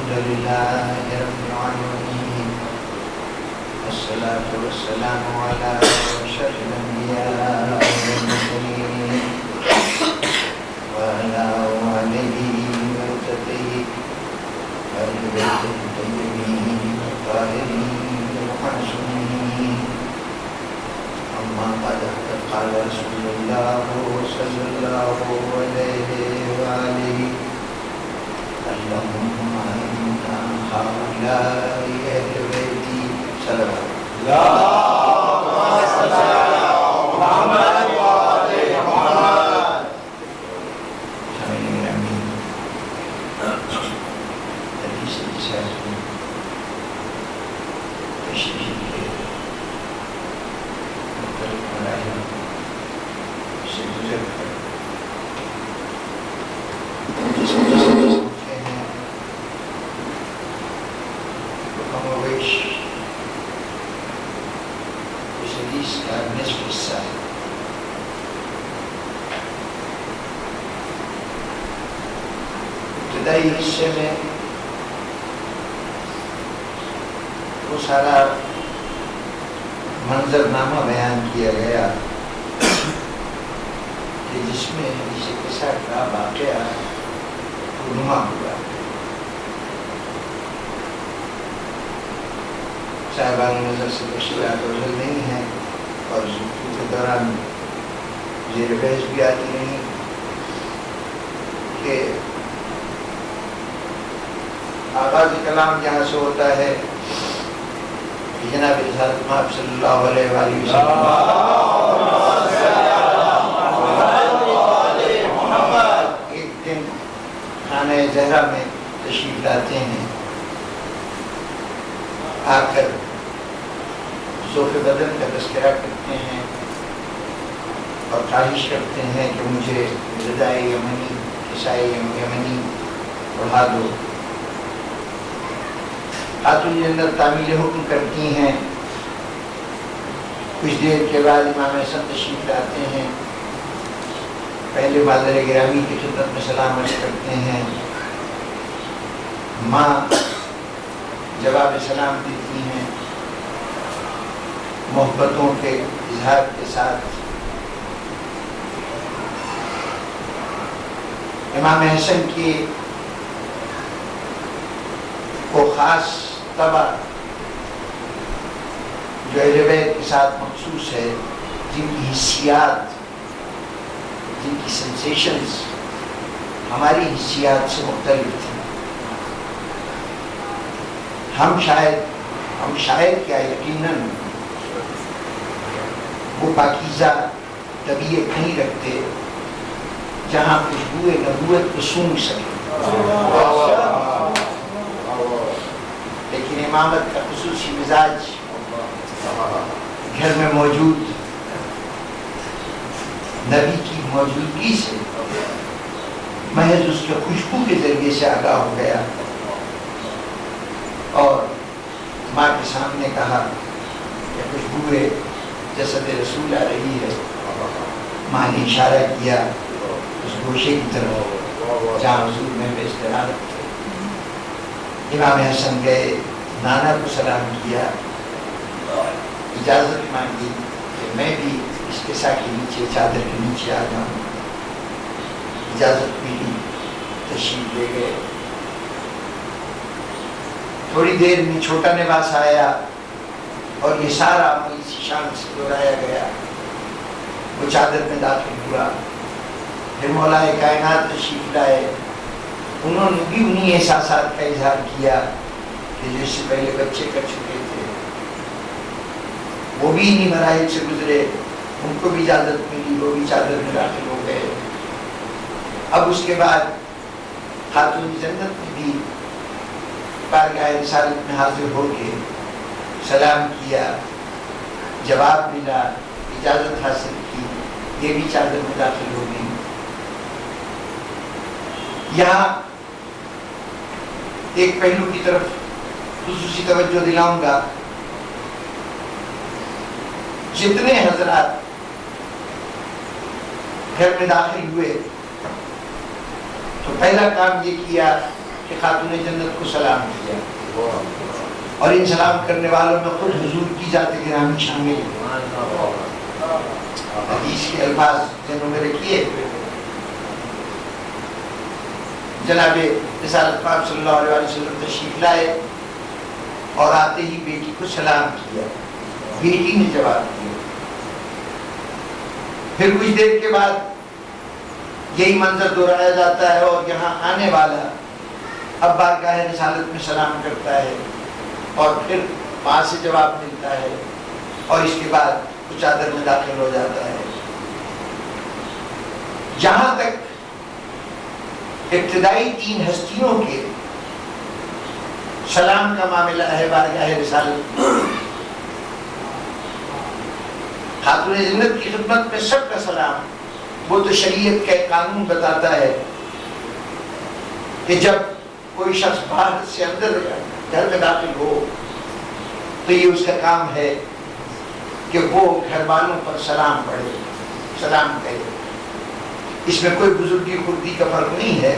لله رب العالمين، والصلاة والسلام على أشرف الأنبياء والمرسلين وعلى آله وصحبه وأهل بيته الطيبين الطاهرين المعصومين. أما بعد، فقد قال رسول الله صلى الله عليه وآله: اللهم إنا هؤلاء أهل بيتي صلوات اللهم صل على محمد وآل محمد. سامعین امین، حدیث رسالت میں تشریح کے مختلف مراحل سے گزر کر جس پوچھے ہیں وہ کم و بیش اس حدیث کا نصف حصہ ہے. ابتدائی حصے میں وہ سارا منظرنامہ بیان کیا گیا کہ جس میں حدیث قصہ کا واقعہ رونما ہوا. صاحبان نظر سے تشریحات اوزل نہیں ہیں اور گفتگو کے دوران زیر بحث بھی آتی نہیں کہ آغاز کلام جہاں سے ہوتا ہے کہ جناب حضرت محمد صلی اللہ علیہ وآلہ وسلم ایک دن خانہ زہرا میں تشریف لاتے ہیں. آ کر ذوق بدن کا تذکرہ کرتے ہیں اور خواہش کرتے ہیں کہ مجھے غذائے یمنی، کسائے یمنی بڑھا دو. خاتون جنت تعمیل حکم کرتی ہیں. کچھ دیر کے بعد امام حسن تشریف لاتے ہیں. پہلے مادر گرامی کی خدمت میں سلام عرض کرتے ہیں. ماں جواب سلام دیتی ہیں محبتوں کے اظہار کے ساتھ. امام حسن کی کو خاص طبع جو اہل بیت کے ساتھ مخصوص ہے، جن کی حسیات، جن کی سینسیشنز ہماری حسیات سے مختلف تھیں. ہم شاید کیا یقیناً وہ پاکیزہ طبیعت نہیں رکھتے جہاں خوشبو نبوت کو سونگھ سکے، لیکن امامت کا خصوصی مزاج گھر میں موجود نبی کی موجودگی سے محض اس کے خوشبو کے ذریعے سے آگاہ ہو گیا اور ماں کے سامنے کہا کہ خوشبو جسد رسول آ رہی ہے. ماں نے اشارہ کیا اس گوشے کی طرف جہاں حضور میں بے استراحت تھے. امام حسن گئے، نانا کو سلام کیا، اجازت مانگی کہ میں بھی اس قصہ کے نیچے، چادر کے نیچے آ جاؤں. اجازت ملی، تشریف لے گئے. تھوڑی دیر میں چھوٹا لباس آیا اور یہ سارا عمل اسی شان سے دہرایا گیا. وہ چادر میں داخل ہوا. پھر مولا کائنات تشریف لائے. انہوں نے بھی انہی احساسات کا اظہار کیا کہ جو اس سے پہلے بچے کر چکے تھے. وہ بھی انہی مراحل سے گزرے. ان کو بھی اجازت ملی، وہ بھی چادر میں داخل ہو گئے. اب اس کے بعد خاتون جنت نے بھی بارگاہ رسالت میں حاضر ہو کے سلام کیا، جواب ملا، اجازت حاصل کی. یہ بھی چادر میں داخل ہو گئی. یہاں ایک پہلو کی طرف خصوصی توجہ دلاؤں گا. جتنے حضرات گھر میں داخل ہوئے تو پہلا کام یہ کیا کہ خاتون جنت کو سلام کیا، اور ان سلام کرنے والوں میں خود حضور کی ذات گرامی شامل ہے۔ حدیث کے الفاظ ذہنوں میں رکھیے، جناب رسالت پاک صلی اللہ علیہ وسلم تشریف لائے اور آتے ہی بیٹی کو سلام کیا، بیٹی نے جواب دیا۔ پھر کچھ دیر کے بعد یہی منظر دہرایا جاتا ہے اور یہاں آنے والا اب بارگاہ رسالت میں سلام کرتا ہے اور پھر وہاں سے جواب ملتا ہے اور اس کے بعد وہ چادر میں داخل ہو جاتا ہے۔ جہاں تک ابتدائی 3 ہستیوں کے سلام کا معاملہ ہے بارگاہ رسالت میں، خاتون جنت کی خدمت میں سب کا سلام وہ تو شریعت کا ایک قانون بتاتا ہے کہ جب کوئی شخص باہر سے اندر گھر میں داخل ہو تو یہ اس کا کام ہے کہ وہ گھر والوں پر سلام پڑھے، سلام کہے۔ اس میں کوئی بزرگی خردی کا فرق نہیں ہے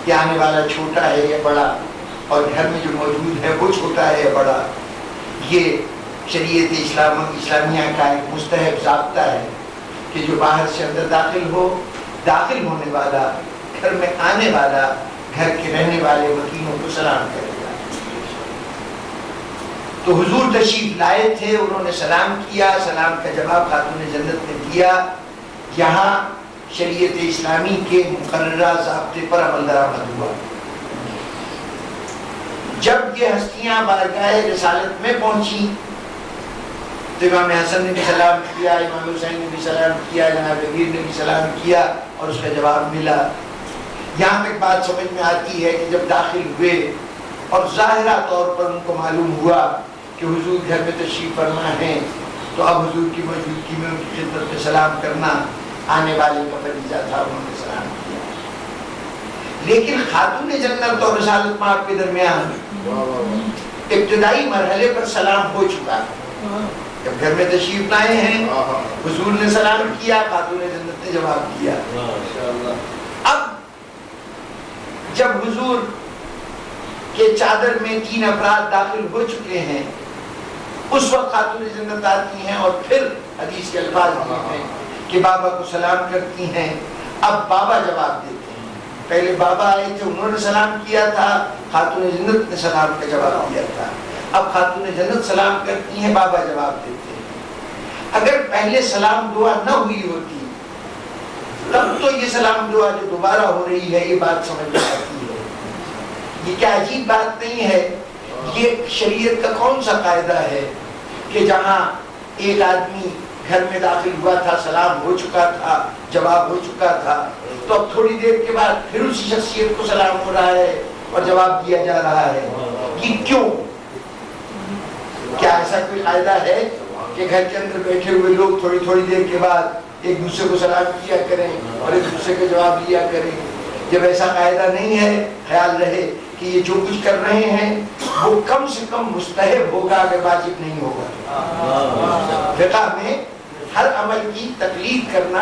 کہ آنے والا چھوٹا ہے یا بڑا، اور گھر میں جو موجود ہے وہ چھوٹا ہے یا بڑا۔ یہ شریعت اسلامیہ کا ایک مستحب ضابطہ ہے کہ جو باہر سے اندر داخل ہو، داخل ہونے والا، گھر میں آنے والا، گھر کے رہنے والے مکینوں کو سلام کرے گا۔ تو حضور تشریف لائے تھے، انہوں نے سلام کیا، سلام کا جواب خاتون جنت نے دیا۔ یہاں شریعت اسلامی کے مقررہ ضابطے پر عمل درآمد ہوا۔ جب یہ ہستیاں بارگاہ رسالت میں پہنچی تو امام حسن نے بھی سلام کیا، امام حسین نے بھی سلام کیا، جناب امیر نے بھی سلام کیا اور اس کا جواب ملا۔ یہاں تک بات سمجھ میں آتی ہے کہ جب داخل ہوئے اور ظاہرہ طور پر ان کو معلوم ہوا کہ حضور گھر میں تشریف فرما ہیں، تو اب حضور کی موجودگی میں ان کی خدمت میں سلام کرنا آنے والے کا فریضہ تھا، انہوں نے سلام کیا۔ لیکن خاتون جنت اور رسالت مآب کے درمیان ابتدائی مرحلے پر سلام ہو چکا ہے۔ جب گھر میں تشریف لائے ہیں، حضور نے سلام کیا، خاتون جنت نے جواب دیا۔ اب جب حضور کے چادر میں 3 افراد داخل ہو چکے ہیں، اس وقت خاتون جنت آتی ہیں اور پھر حدیث کے الفاظ ہیں کہ بابا کو سلام کرتی ہیں۔ اب بابا جواب دیتے ہیں، پہلے بابا آئے تھے، انہوں نے سلام کیا تھا، خاتون جنت نے سلام کا جواب دیا تھا۔ اب خاتون جنت سلام کرتی ہیں، بابا جواب دیتے ہیں۔ اگر پہلے سلام دعا نہ ہوئی ہوتی تب تو یہ سلام دعا جو دوبارہ ہو رہی ہے، یہ بات سمجھ میں آتی ہے۔ یہ کیا عجیب بات نہیں ہے؟ یہ شریعت کا کون سا قاعدہ ہے کہ جہاں ایک آدمی گھر میں داخل ہوا تھا، سلام ہو چکا تھا، جواب ہو چکا تھا، تو اب تھوڑی دیر کے بعد پھر اسی شخصیت کو سلام ہو رہا ہے اور جواب دیا جا رہا ہے؟ یہ کیوں؟ کیا ایسا کوئی قاعدہ ہے کہ گھر کے اندر بیٹھے ہوئے لوگ تھوڑی تھوڑی دیر کے بعد ایک دوسرے کو سلام کیا کریں اور ایک دوسرے کا جواب دیا کریں؟ جب ایسا قاعدہ نہیں ہے، خیال رہے کہ یہ جو کچھ کر رہے ہیں وہ کم سے کم مستحب ہوگا، اگر واجب نہیں ہوگا۔ فقہ میں ہر عمل کی تقلید کرنا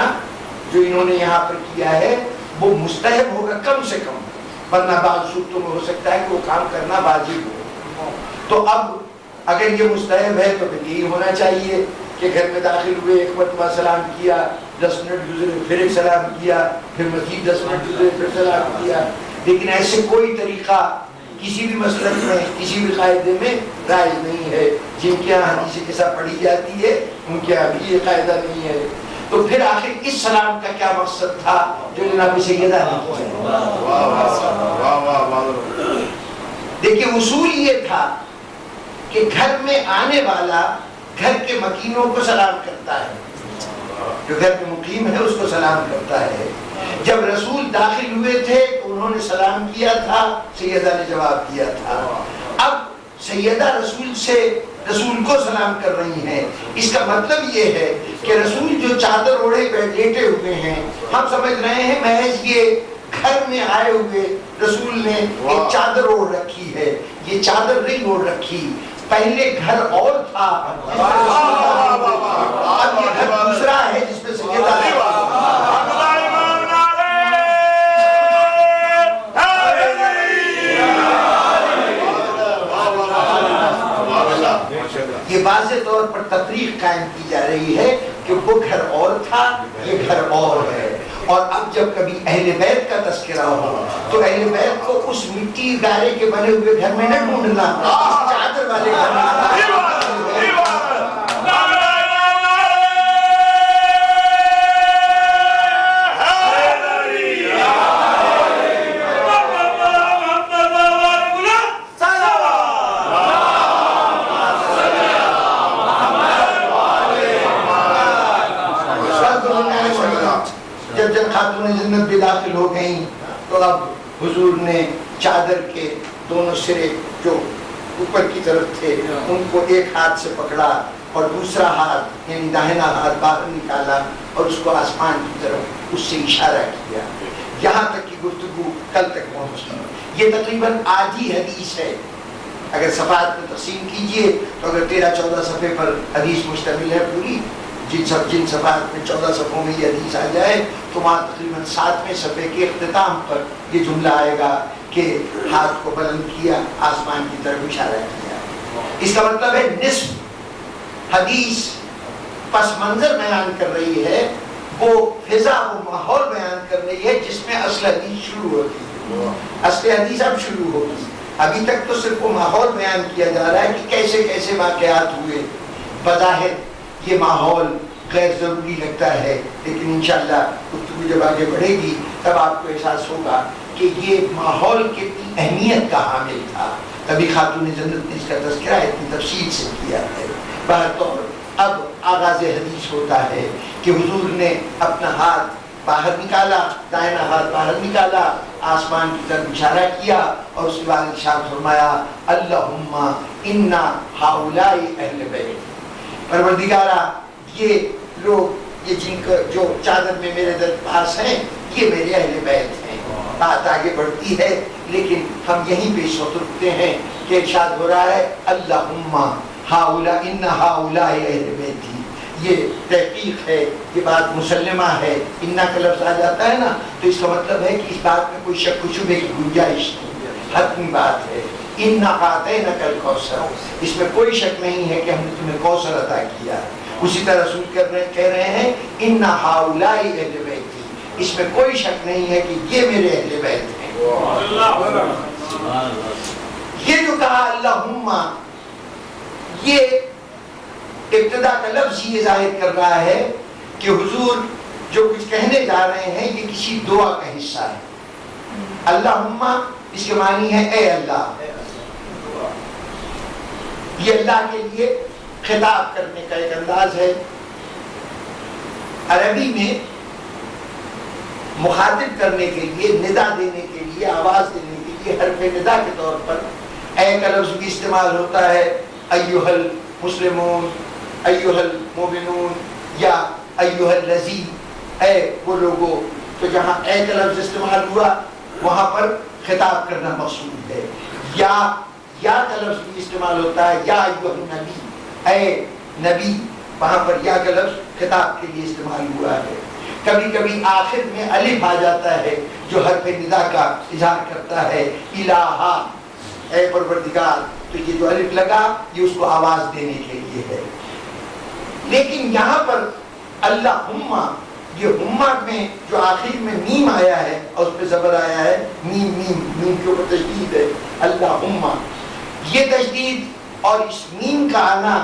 جو انہوں نے یہاں پر کیا ہے وہ مستحب ہوگا کم سے کم، ورنہ بعض صورتوں میں ہو سکتا ہے کہ وہ کام کرنا واجب ہو۔ تو اب اگر یہ مستحب ہے تو پھر یہی ہونا چاہیے کہ گھر میں داخل ہوئے، ایک مرتبہ سلام کیا، 10 منٹ گزرے پھر ایک سلام کیا، پھر مزید 10 منٹ گزرے پھر سلام کیا۔ لیکن ایسے کوئی طریقہ کسی بھی مسلک میں، کسی بھی قاعدے میں رائج نہیں ہے۔ جن کے یہاں حدیث کیسا پڑھی جاتی ہے ان کے یہاں بھی یہ قاعدہ نہیں ہے۔ تو پھر آخر اس سلام کا کیا مقصد تھا جو جناب سیدہ نے کیا؟ دیکھیے اصول یہ تھا کہ گھر میں آنے والا گھر کے مکینوں کو سلام کرتا ہے، جو گھر میں مقیم ہے اس کو سلام کرتا ہے۔ جب رسول داخل ہوئے تھے تو انہوں نے سلام کیا تھا، سیدہ نے جواب دیا تھا۔ اب سیدہ رسول کو سلام کر رہی ہیں، اس کا مطلب یہ ہے کہ رسول جو چادر اوڑھے لیٹے ہوئے ہیں، ہم سمجھ رہے ہیں محض یہ گھر میں آئے ہوئے رسول نے ایک چادر اوڑھ رکھی ہے، یہ چادر نہیں اوڑھ رکھی، پہلے گھر اور تھا، اب یہ گھر دوسرا ہے جس میں سیدہ تفریق قائم کی جا رہی ہے کہ وہ گھر اور تھا، یہ گھر اور ہے. اور اب جب کبھی اہل بیت کا تذکرہ ہو تو اہل بیت کو اس مٹی گارے کے بنے ہوئے گھر میں نہ ڈھونڈنا، اس چادر والے گھر میں. جب جب خاتون جنت بھی داخل ہو گئیں تو اب حضور نے چادر کے دونوں سرے جو اوپر کی طرف تھے ان کو ایک ہاتھ سے پکڑا اور دوسرا ہاتھ یعنی داہنا ہاتھ باہر نکالا اور اس کو آسمان کی طرف اس سے اشارہ کیا. یہاں تک کی گفتگو کل تک پہنچی. یہ تقریباً آدھی حدیث ہے. اگر صفحات میں تقسیم کیجئے تو اگر 13-14 صفحے پر حدیث مشتمل ہے پوری، جن صفحات میں 14 صفحوں میں یہ حدیث آ جائے تو وہاں تقریباً 7ویں صفحے کے اختتام پر یہ جملہ آئے گا کہ ہاتھ کو بلند کیا، آسمان کی طرف اشارہ کیا. اس کا مطلب ہے نصف حدیث پس منظر بیان کر رہی ہے، وہ فضا وہ ماحول بیان کر رہی ہے جس میں اصل حدیث شروع ہوتی ہے. اصل حدیث اب شروع ہوگی. ابھی تک تو صرف وہ ماحول بیان کیا جا رہا ہے کہ کیسے کیسے واقعات ہوئے. بظاہر یہ ماحول غیر ضروری لگتا ہے، لیکن انشاءاللہ گفتگو جب آگے بڑھے گی تب آپ کو احساس ہوگا کہ یہ ماحول کتنی اہمیت کا حامل تھا. تبھی خاتون جنت نے اس کا تذکرہ اتنی تفصیل سے کیا ہے. بہرطور اب آغاز حدیث ہوتا ہے کہ حضور نے اپنا ہاتھ باہر نکالا، دائنا ہاتھ باہر نکالا، آسمان کی طرف اشارہ کیا اور اس کے بعد ارشاد فرمایا اللہم انا ہؤلاء اہل بیت. پروردگارا یہ لوگ، یہ جن کا جو چادر میں میرے در پاس ہیں، یہ میرے اہل بیت ہیں. بات آگے بڑھتی ہے لیکن ہم یہیں پہ اس وقت رکتے ہیں کہ ارشاد ہو رہا ہے اللہم ہؤلاء انا ہؤلاء اہل بیت. یہ تحقیق ہے، یہ بات مسلمہ ہے. انا کا لفظ آ جاتا ہے نا تو اس کا مطلب ہے کہ اس بات میں کوئی شک و شبہ کی گنجائش نہیں، حتمی بات ہے. انا اعطیناک الکوثر، اس میں کوئی شک نہیں ہے کہ ہم نے تمہیں کوثر عطا کیا. اسی طرح رسول کہہ رہے ہیں انا ہؤلاء اہل بیت، اس میں کوئی شک نہیں ہے کہ یہ میرے اہل بیت ہیں. یہ جو کہا اللہم، یہ ابتدا کا لفظ یہ ظاہر کر رہا ہے کہ حضور جو کچھ کہنے جا رہے ہیں یہ کسی دعا کا حصہ ہے. اللہم اس کے معنی ہے اے اللہ. یہ اللہ کے لیے خطاب کرنے کا ایک انداز ہے. عربی میں مخاطب کرنے کے لیے، ندا دینے کے لیے، آواز دینے کے لیے حرف ندا کے طور پر اے کا لفظ بھی استعمال ہوتا ہے. ایھا المسلمون، ایھا المؤمنون یا ایھا الذی، اے وہ لوگوں. تو جہاں اے کا لفظ استعمال ہوا وہاں پر خطاب کرنا مقصود ہے. یا کا لفظ بھی استعمال ہوتا ہے، یا ایھا النبی، اے نبی. وہاں پر یا کا لفظ خطاب کے لیے استعمال ہوا ہے. کبھی کبھی آخر میں الف آ جاتا ہے جو حرف ندا کا اظہار کرتا ہے. الہا، اے پروردگار. تو یہ جو الف لگا یہ اس کو آواز دینے کے لیے ہے. لیکن یہاں پر اللہم، یہ ہما میں جو آخر میں میم آیا ہے اور اس پہ زبر آیا ہے، میم کے اوپر تشدید ہے. اللہم، یہ تشدید اور اس میم کا آنا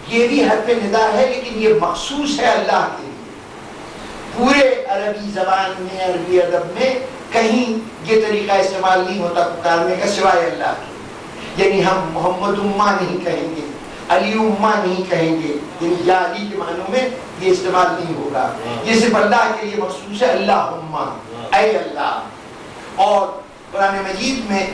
یہ بھی حرف ندا ہے لیکن یہ مخصوص ہے اللہ کے لیے. پورے عربی زبان میں، عربی ادب میں کہیں یہ طریقہ استعمال نہیں ہوتا پکارنے کا سوائے اللہ کے. یعنی ہم محمد اماں نہیں کہیں گے، علی اماں نہیں کہیں گے، یعنی یا علی کے معنوں میں یہ استعمال نہیں ہوگا. یہ صرف اللہ کے لیے مخصوص ہے. اللہم، اے اللہ. اور قرآن مجید میں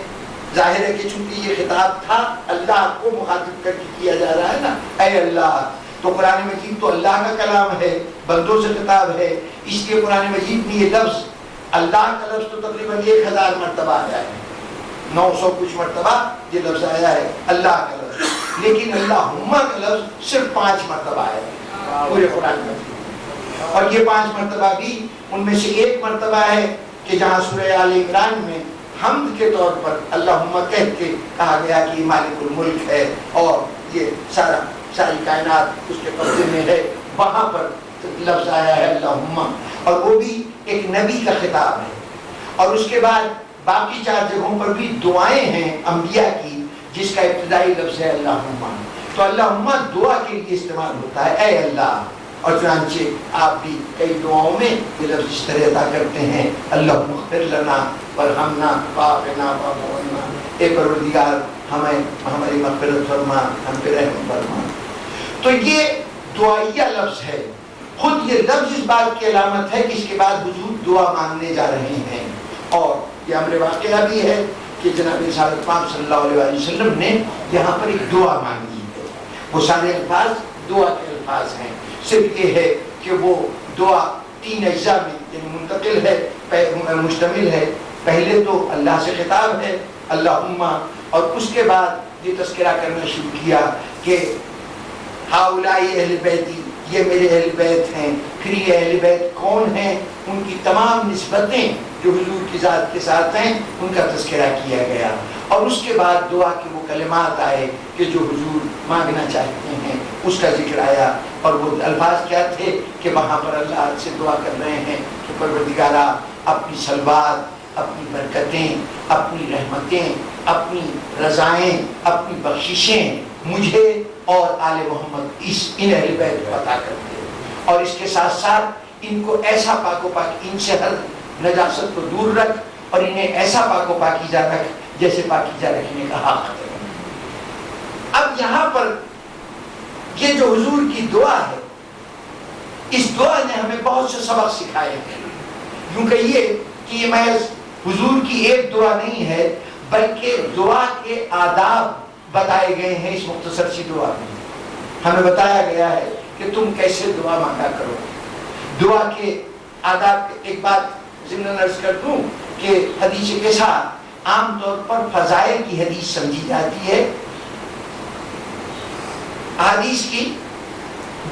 ظاہر ہے کہ چونکہ یہ خطاب تھا اللہ کو مخاطب کر کے کیا جا رہا ہے نا، اے اللہ. تو قرآن مجید تو اللہ کا کلام ہے، بندوں سے خطاب ہے. اس لیے قرآن مجید میں یہ لفظ اللہ کا لفظ تو تقریباً 1000 مرتبہ آیا ہے، 900 کچھ مرتبہ یہ لفظ آیا ہے اللہ کا لفظ. لیکن اللہم کا لفظ صرف 5 مرتبہ آیا ہے پورے قرآن میں. اور یہ 5 مرتبہ بھی ان میں سے ایک مرتبہ ہے کہ جہاں سورہ آل عمران میں حمد کے طور پر اللہم کہہ کے کہا گیا کہ مالک الملک ہے اور یہ سارا ساری کائنات اس کے قبضے میں ہے، وہاں پر لفظ آیا ہے اللہم، اور وہ بھی ایک نبی کا خطاب ہے۔ اور اس کے بعد باقی 4 جگہوں پر بھی دعائیں ہیں انبیاء کی، جس کا ابتدائی لفظ ہے اللہم۔ تو اللہم دعا کے لیے استعمال ہوتا ہے، اے اللہ۔ اور چنانچہ آپ بھی کئی دعاؤں میں یہ لفظ اس طرح ادا کرتے ہیں، اللہم اغفر لنا ورحمنا واعفنا واعف عنا، اے پروردگار ہمیں ہماری مغفرت فرما، ہم پہ رحم فرما۔ تو یہ دعائیہ لفظ ہے، خود یہ لفظ اس بات کی علامت ہے کہ اس کے بعد حضور دعا مانگنے جا رہے ہیں۔ اور یہ امر واقعہ بھی ہے کہ جناب رسالت پاک صلی اللہ علیہ وسلم نے یہاں پر ایک دعا مانگی ہے۔ وہ سارے الفاظ دعا کے الفاظ ہیں، صرف یہ ہے کہ وہ دعا 3 اجزاء میں یعنی منتقل ہے، مشتمل ہے۔ پہلے تو اللہ سے خطاب ہے اللہم، اور اس کے بعد یہ تذکرہ کرنا شروع کیا کہ ہاؤلائی اہل بیتی، یہ میرے اہل بیت ہیں۔ پھر یہ اہل بیت کون ہیں، ان کی تمام نسبتیں جو حضور کی ذات کے ساتھ ہیں ان کا تذکرہ کیا گیا، اور اس کے بعد دعا کے وہ کلمات آئے کہ جو حضور مانگنا چاہتے ہیں اس کا ذکر آیا۔ اور وہ الفاظ کیا تھے کہ وہاں پر اللہ سے دعا کر رہے ہیں کہ پروردگارا اپنی صلوات، اپنی برکتیں، اپنی رحمتیں، اپنی رضائیں، اپنی بخششیں مجھے اور آل محمد ان اہل بیت کو عطا کر دے، اور اس کے ساتھ ساتھ ان کو ایسا پاک و پاک، ان سے ہر نجاست کو دور رکھ، اور انہیں ایسا پاک و پاکیزہ رکھ جیسے پاکیزہ رکھنے کا حق ہے۔ اب یہاں پر یہ جو حضور کی دعا ہے، اس دعا نے ہمیں بہت سے سبق سکھائے ہیں۔ یوں کہیے کہ یہ محض حضور کی ایک دعا نہیں ہے، بلکہ دعا کے آداب بتائے گئے ہیں اس مختصر سی دعا میں۔ ہمیں بتایا گیا ہے کہ تم کیسے دعا مانگا کرو۔ دعا کے آداب، ایک بات ضمن عرض کر دوں کہ حدیث کے ساتھ عام طور پر فضائل کی حدیث سمجھی جاتی ہے۔ احادیث کی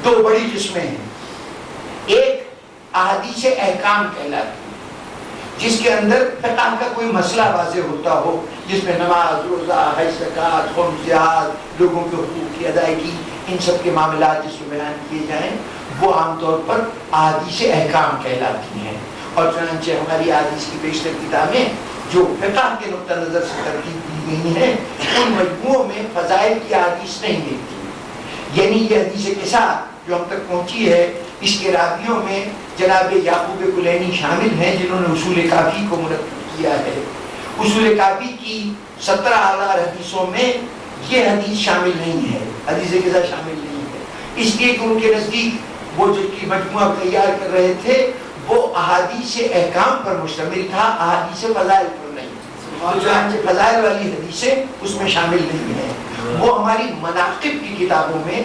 2 بڑی قسمیں ہیں، ایک احادیث احکام کہلاتی ہے، جس کے اندر فقہ کا کوئی مسئلہ واضح ہوتا ہو، جس میں نماز، روزہ، حج، زکوٰۃ، خمس، جہاد، لوگوں کے حقوق کی ادائیگی، ان سب کے معاملات جس میں بیان کیے جائیں، وہ عام طور پر احادیث احکام کہلاتی ہیں۔ اور چنانچہ ہماری احادیث کی بیشتر کتابیں جو فقہ کے نقطہ نظر سے ترتیب دی گئی ہیں، ان مجموعوں میں فضائل کی احادیث نہیں ملتی۔ یعنی یہ حدیث کے ساتھ جو ہم تک پہنچی ہے، اس کے راویوں میں جناب یعقوب کلینی شامل ہیں، جنہوں نے اصول کافی کو مرتب کیا ہے۔ اصول کافی کی 17,000 حدیثوں میں یہ حدیث شامل نہیں ہے، حدیث کے ساتھ شامل نہیں ہے، اس لیے کہ ان کے نزدیک وہ جو کی مجموعہ تیار کر رہے تھے وہ احادیث احکام پر مشتمل تھا، احادیث فضائل پر نہیں۔ چنانچہ فضائل والی حدیثیں اس میں شامل نہیں ہیں۔ وہ ہماری مناقب کی کتابوں میں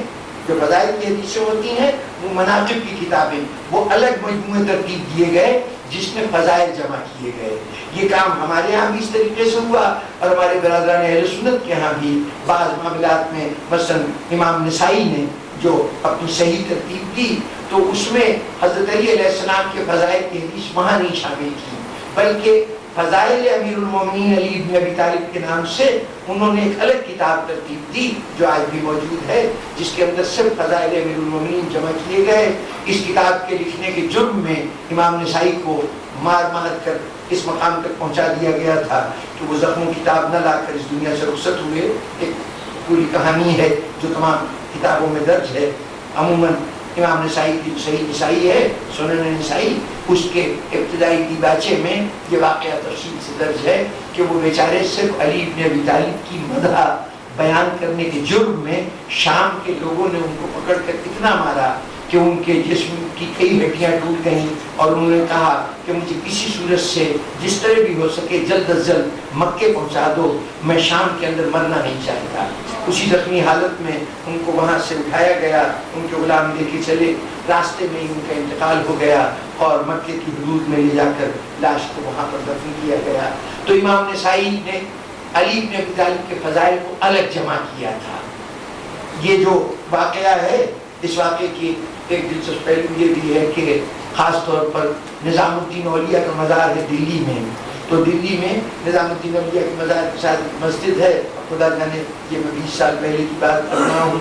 جو فضائل کی حدیثیں ہوتی ہیں، وہ مناقب کی کتابیں، وہ الگ مجموعے ترتیب دیے گئے جس میں فضائل جمع کیے گئے۔ یہ کام ہمارے ہاں بھی اس طریقے سے ہوا، اور ہمارے برادران اہل سنت کے ہاں بھی بعض معاملات میں، مثلا امام نسائی نے جو اپنی صحیح ترتیب دی تو اس میں حضرت علی علیہ السلام کے فضائل کی حدیث وہاں نہیں شامل کی، بلکہ فضائل امیر المومنین علی بن ابی طالب کے نام سے انہوں نے ایک الگ کتاب ترتیب دی جو آج بھی موجود ہے، جس کے اندر صرف فضائل امیر المومنین جمع کیے گئے۔ اس کتاب کے لکھنے کے جرم میں امام نسائی کو مار مار کر اس مقام تک پہنچا دیا گیا تھا کہ وہ زخموں کتاب نہ لا کر اس دنیا سے رخصت ہوئے۔ ایک پوری کہانی ہے جو تمام کتابوں میں درج ہے۔ عموماً امام نسائی کی صحیح نسائی ہے، سنن نسائی، اس کے ابتدائی دیباچے میں یہ واقعہ تفصیل سے درج ہے کہ وہ بیچارے صرف علی بن ابی طالب کی مدح بیان کرنے کے جرم میں شام کے لوگوں نے ان کو پکڑ کر اتنا مارا کہ ان کے جسم کی کئی ہڈیاں ٹوٹ گئیں، اور انہوں نے کہا کہ مجھے کسی صورت سے جس طرح بھی ہو سکے جلد از جلد مکے پہنچا دو، میں شام کے اندر مرنا نہیں چاہتا۔ اسی زخمی حالت میں ان کو وہاں سے اٹھایا گیا، ان کے غلام لے کے چلے، راستے میں ان کا انتقال ہو گیا، اور مکے کی حدود میں لے جا کر لاش کو وہاں پر دفن کیا گیا۔ تو امام نسائی نے علی بن ابی طالب کے فضائل کو الگ جمع کیا تھا۔ یہ جو واقعہ ہے، اس واقعے کی ایک دلچسپ پہلو یہ بھی ہے کہ خاص طور پر نظام الدین اولیاء کا مزار ہے دلی میں، تو دلی میں نظام الدین اولیاء کے مزار کے ساتھ مسجد ہے۔ خدا جانے یہ میں 20 سال پہلے کی بات کر رہا ہوں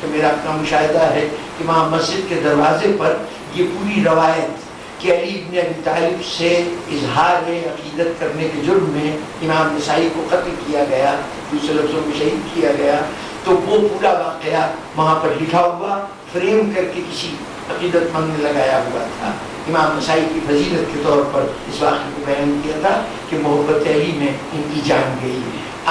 تو میرا اپنا مشاہدہ ہے کہ وہاں مسجد کے دروازے پر یہ پوری روایت کہ علی ابن ابی طالب سے اظہار عقیدت کرنے کے جرم میں امام نسائی کو قتل کیا گیا، دوسرے لفظوں میں شہید کیا گیا، تو وہ پورا واقعہ وہاں پر لکھا ہوا فریم کر کے کسی عقیدت مند نے لگایا ہوا تھا۔ امام نسائی کی فضیلت کے طور پر اس واقعے کو بیان کیا تھا کہ محبت علی میں ان کی جان گئی۔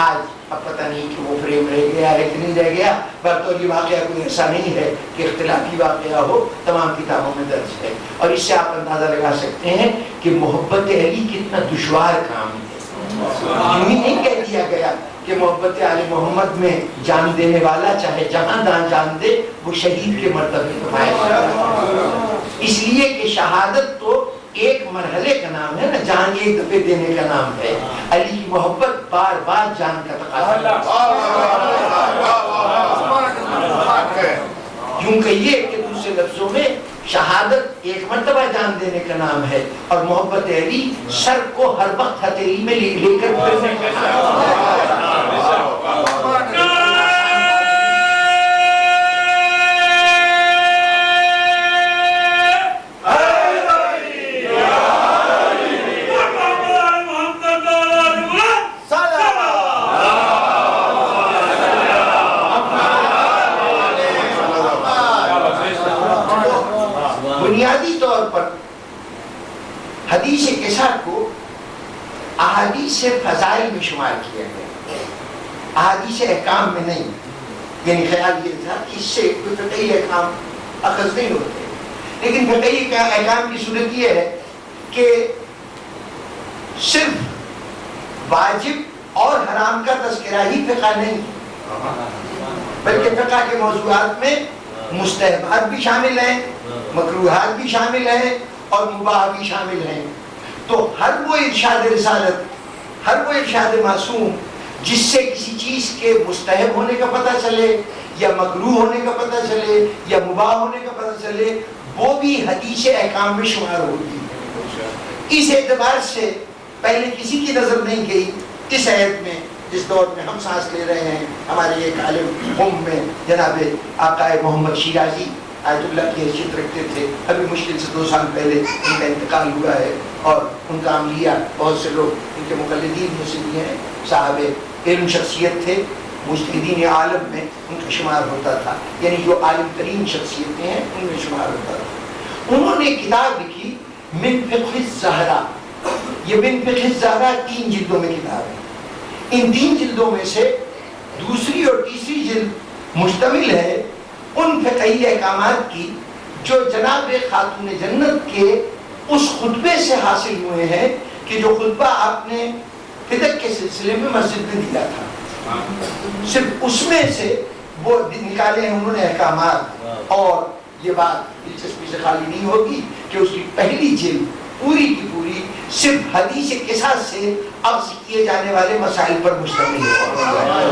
آج اب پتہ نہیں کہ وہ فریم رہ گیا ہے کہ نہیں رہ گیا، برطوری واقعہ کوئی ایسا نہیں ہے کہ اختلافی واقعہ ہو، تمام کتابوں میں درج ہے، اور اس سے آپ اندازہ لگا سکتے ہیں کہ محبت علی کتنا دشوار کام ہے۔ یوں ہی نہیں کہہ دیا گیا کہ محبت آل محمد میں جان دینے والا چاہے جہاں جان دے وہ شہید کے مرتبے کو پائے، اس لیے کہ شہادت تو ایک مرحلے کا نام ہے نا، جان ایک دفعے دینے کا نام ہے۔ علی کی محبت بار بار جان کا تقاضا ہے۔ یوں کہیے کہ دوسرے لفظوں میں شہادت ایک مرتبہ جان دینے کا نام ہے، اور محبت علی سر کو ہر وقت ہتھیلی میں لے کر پھرنے کا نام ہے۔ بنیادی طور پر حدیث کسا کو احادیث فضائل میں شمار کیا گیا، احادیث احکام میں نہیں۔ یعنی خیال یہ تھا کہ اس سے کوئی فقہی احکام اخذ نہیں ہوتے، لیکن فقہی احکام کی صورت یہ ہے کہ صرف واجب اور حرام کا تذکرہ ہی فقہ نہیں، بلکہ فقہ کے موضوعات میں مستحبات بھی شامل ہیں، مکروہات بھی شامل ہیں، اور مباح بھی شامل ہیں۔ تو ہر وہ ارشاد رسالت، ہر وہ ارشاد معصوم جس سے کسی چیز کے مستحب ہونے کا پتہ چلے، یا مکروہ ہونے کا پتہ چلے، یا مباح ہونے کا پتہ چلے، وہ بھی حدیث احکام میں شمار ہوتی ہے۔ اس اعتبار سے پہلے کسی کی نظر نہیں گئی اس آیت میں، جس دور میں ہم سانس لے رہے ہیں، ہمارے ایک عالم قوم میں جناب آقا محمد شیرازی آیت اللہ کی حیثیت رکھتے تھے، ابھی مشکل سے 2 سال پہلے ان کا انتقال ہوا ہے، اور ان کا عملیہ بہت سے لوگ ان کے مقلدین میں سے بھی ہیں، صاحب علم شخصیت تھے، مجتہدین عالم میں ان کا شمار ہوتا تھا، یعنی جو عالم ترین شخصیتیں ہیں ان میں شمار ہوتا تھا۔ انہوں نے کتاب لکھی من فقہ الزہرا، یہ من فقہ الزہرا 3 جلدوں میں کتاب ہے۔ ان 3 جلدوں میں سے دوسری اور تیسری جلد مشتمل ہے ان فقہی احکامات کی جو جناب خاتون جنت کے اس خطبے سے حاصل ہوئے ہیں کہ جو خطبہ آپ نے فدق کے سلسلے میں مسجد میں دیا تھا، صرف اس میں سے وہ نکالے ہیں انہوں نے احکامات۔ اور یہ بات دلچسپی سے خالی نہیں ہوگی کہ اس کی پہلی جلد پوری کی پوری صرف حدیث قصص سے عرض کیے جانے والے مسائل پر مشتمل ہے،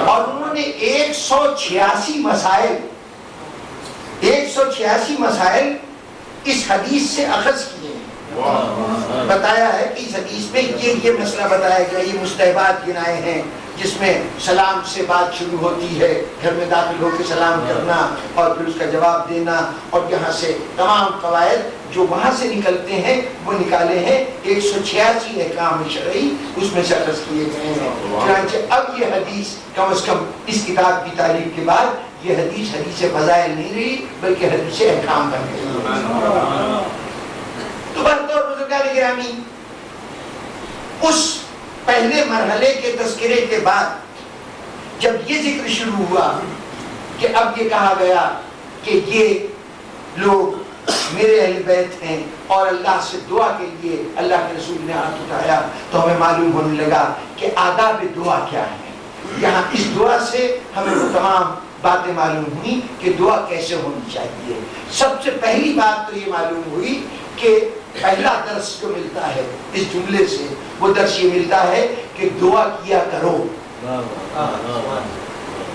اور انہوں نے 186 مسائل اس حدیث سے اخذ کیے ہیں۔ بتایا ہے کہ اس حدیث میں یہ مسئلہ بتایا گیا، یہ مستحبات گنائے ہیں، جس میں سلام سے بات شروع ہوتی ہے، گھر میں داخل ہو کے سلام کرنا اور پھر اس کا جواب دینا، اور یہاں سے تمام قواعد جو وہاں سے نکلتے ہیں وہ نکالے ہیں۔ 186 احکام شرعی اس میں سے اخذ کیے گئے ہیں۔ چنانچہ اب یہ حدیث کم از کم اس کتاب کی تعریف کے بعد یہ حدیث فضائل نہیں رہی بلکہ حدیث احکام بن گئی۔ تو بہرطور بزرگان گرامی، اس پہلے مرحلے کے تذکرے کے بعد جب یہ ذکر شروع ہوا کہ اب یہ کہا گیا کہ یہ لوگ میرے اہل بیت ہیں اور اللہ سے دعا کے لیے اللہ کے رسول نے ہاتھ اٹھایا، تو ہمیں معلوم ہونے لگا کہ آداب دعا کیا ہے۔ یہاں اس دعا سے ہمیں وہ تمام باتیں معلوم ہوئی کہ دعا کیسے ہونی چاہیے۔ سب سے پہلی بات تو یہ معلوم ہوئی کہ پہلا درس جو ملتا ہے اس جملے سے، وہ درس یہ ملتا ہے کہ دعا کیا کرو۔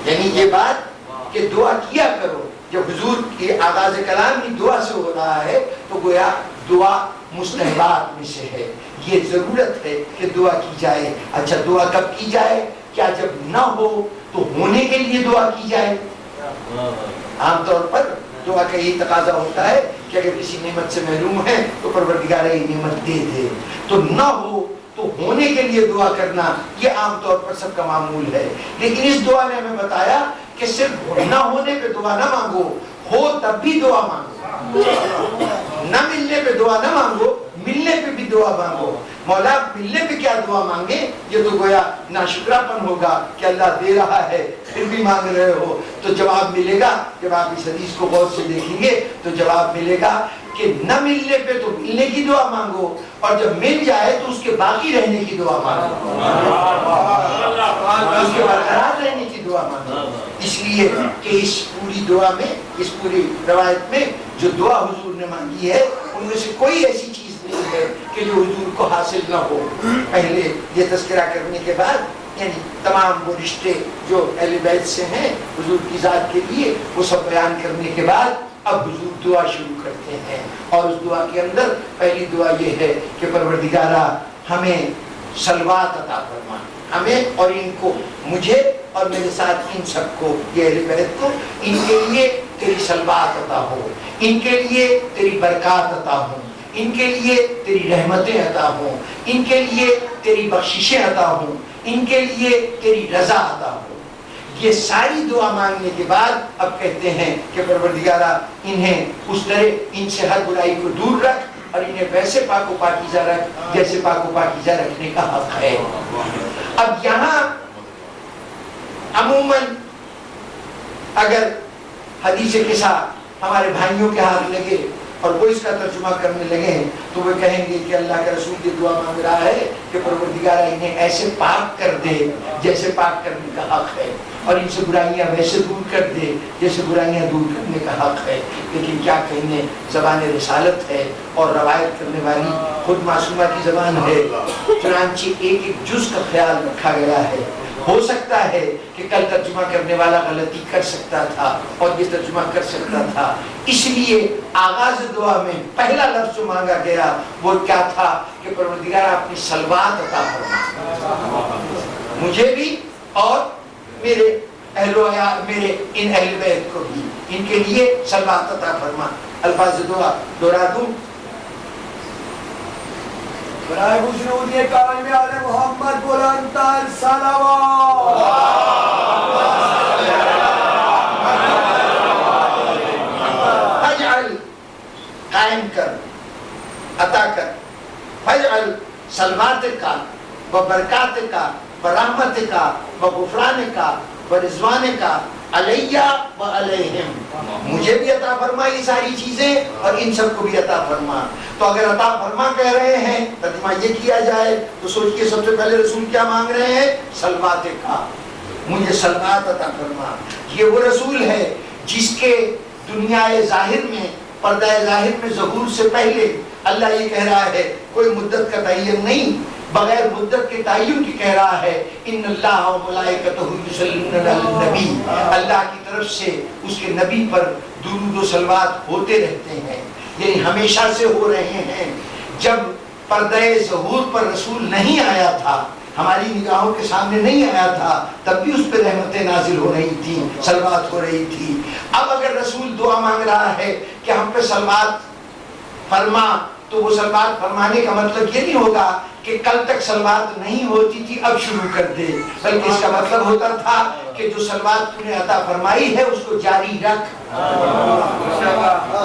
یعنی یہ بات کہ دعا کیا کرو، جب حضور کی آغاز کلام کی دعا سے ہو رہا ہے تو گویا دعا مستحبات میں سے ہے، یہ ضرورت ہے کہ دعا کی جائے۔ اچھا دعا کب کی جائے؟ کیا جب نہ ہو تو ہونے کے لیے دعا کی جائے؟ عام طور پر دعا کا یہی تقاضا ہوتا ہے کہ اگر کسی نعمت سے محروم ہے تو پروردگار یہ نعمت دے دے، تو نہ ہو تو ہونے کے لیے دعا کرنا یہ عام طور پر سب کا معمول ہے. لیکن اس دعا نے ہمیں بتایا کہ صرف نہ ہونے پہ دعا نہ مانگو، ہو تب بھی دعا مانگو. نہ ملنے پہ دعا نہ مانگو، ملنے پہ بھی دعا مانگو. مولا ملنے پہ کیا دعا مانگے؟ یہ تو گویا ناشکراپن ہوگا کہ اللہ دے رہا ہے پھر بھی مانگ رہے ہو. تو جواب ملے گا جب آپ اس حدیث کو غور سے دیکھیں گے تو جواب ملے گا کہ نہ ملنے پہ تو ملنے کی دعا مانگو، اور جب مل جائے تو اس کے باقی رہنے کی دعا مانگو، اس کے برقرار رہنے کی دعا مانگو. اس لیے کہ اس پوری دعا میں، اس پوری روایت میں جو دعا حضور نے مانگی ہے ان میں سے کوئی ایسی چیز نہیں ہے کہ جو حضور کو حاصل نہ ہو. پہلے یہ تذکرہ کرنے کے بعد یعنی تمام وہ رشتے جو اہل بیت سے ہیں حضور کی ذات کے لیے، وہ سب بیان کرنے کے بعد اب حضور دعا شروع کرتے ہیں. اور اس دعا کے اندر پہلی دعا یہ ہے کہ پروردگارا ہمیں صلوات عطا فرما، ہمیں اور ان کو، مجھے اور میرے ساتھ ان سب کو، یہ اہل بیت کو، ان کے لیے تیری صلوات عطا ہو، ان کے لیے تیری برکات عطا ہو، ان کے لیے تیری رحمتیں عطا ہوں، ان کے لیے تیری بخششیں عطا ہوں، ان کے لیے تیری رضا عطا ہو. یہ ساری دعا مانگنے کے بعد اب کہتے ہیں کہ پروردگارا انہیں اس طرح ان سے ہر برائی کو دور رکھ اور انہیں ویسے پاک و پاکیزہ رکھ جیسے پاک و پاکیزہ رکھنے کا حق ہے. اب یہاں عموماً اگر حدیث قصہ ہمارے بھائیوں کے ہاتھ لگے اور وہ اس کا ترجمہ کرنے لگے تو وہ کہیں گے کہ اللہ کا رسول یہ دعا مانگ رہا ہے کہ پروردگارا انہیں ایسے پاک کر دے جیسے پاک کرنے کا حق ہے، اور ان سے برائیاں ویسے دور کر دے جیسے برائیاں دور کرنے کا حق ہے. لیکن کیا کہنے، زبان رسالت ہے اور روایت کرنے والی خود معصومہ کی زبان ہے، چنانچہ ایک ایک جز کا خیال رکھا گیا ہے. ہو سکتا ہے کہ کل ترجمہ کرنے والا غلطی کر سکتا تھا اور یہ ترجمہ کر سکتا تھا، اس لیے آغاز دعا میں پہلا لفظ جو مانگا گیا وہ کیا تھا کہ پروردگار اپنی صلوات عطا فرما مجھے بھی اور میرے میرے ان اہل بیت کو بھی، ان کے لیے صلوات عطا فرما. الفاظ دعا دوہرا دوں. برائے وجود کامل آل محمد بلند تر صلوات. فجعل قائم کر، عطا کر، فجعل صلوات کا و برکات کا و رحمت کا و غفران کا و رضوان کا علیہ و علیہم، مجھے بھی عطا فرما یہ ساری چیزیں اور ان سب کو بھی عطا فرما. تو اگر عطا فرما کہہ رہے ہیں ترجمہ یہ کیا جائے تو سوچئے سب سے پہلے رسول کیا مانگ رہے ہیں؟ صلوات کا، مجھے صلوات عطا فرما. یہ وہ رسول ہے جس کے دنیا ظاہر میں، پردہ ظاہر میں ظہور سے پہلے اللہ یہ کہہ رہا ہے، کوئی مدت کا تعین نہیں، بغیر مدت کے تعین کی کہہ رہا ہے ان اللہ و ملائکتہ یصلون علی النبی، اللہ کی طرف سے اس کے نبی پر درود و صلوات ہوتے رہتے ہیں، یعنی ہمیشہ سے ہو رہے ہیں. جب پردہ ظہور پر رسول نہیں آیا تھا، ہماری نگاہوں کے سامنے نہیں آیا تھا، تب بھی اس پہ رحمتیں نازل ہو رہی تھی، صلوات ہو رہی تھی. اب اگر رسول دعا مانگ رہا ہے کہ ہم پہ صلوات فرما، تو وہ صلوات فرمانے کا مطلب یہ نہیں ہوگا کہ کل تک صلوات نہیں ہوتی تھی اب شروع کر دے، بلکہ اس کا مطلب ہوتا تھا کہ جو صلوات تو نے عطا فرمائی ہے اس کو جاری رکھ.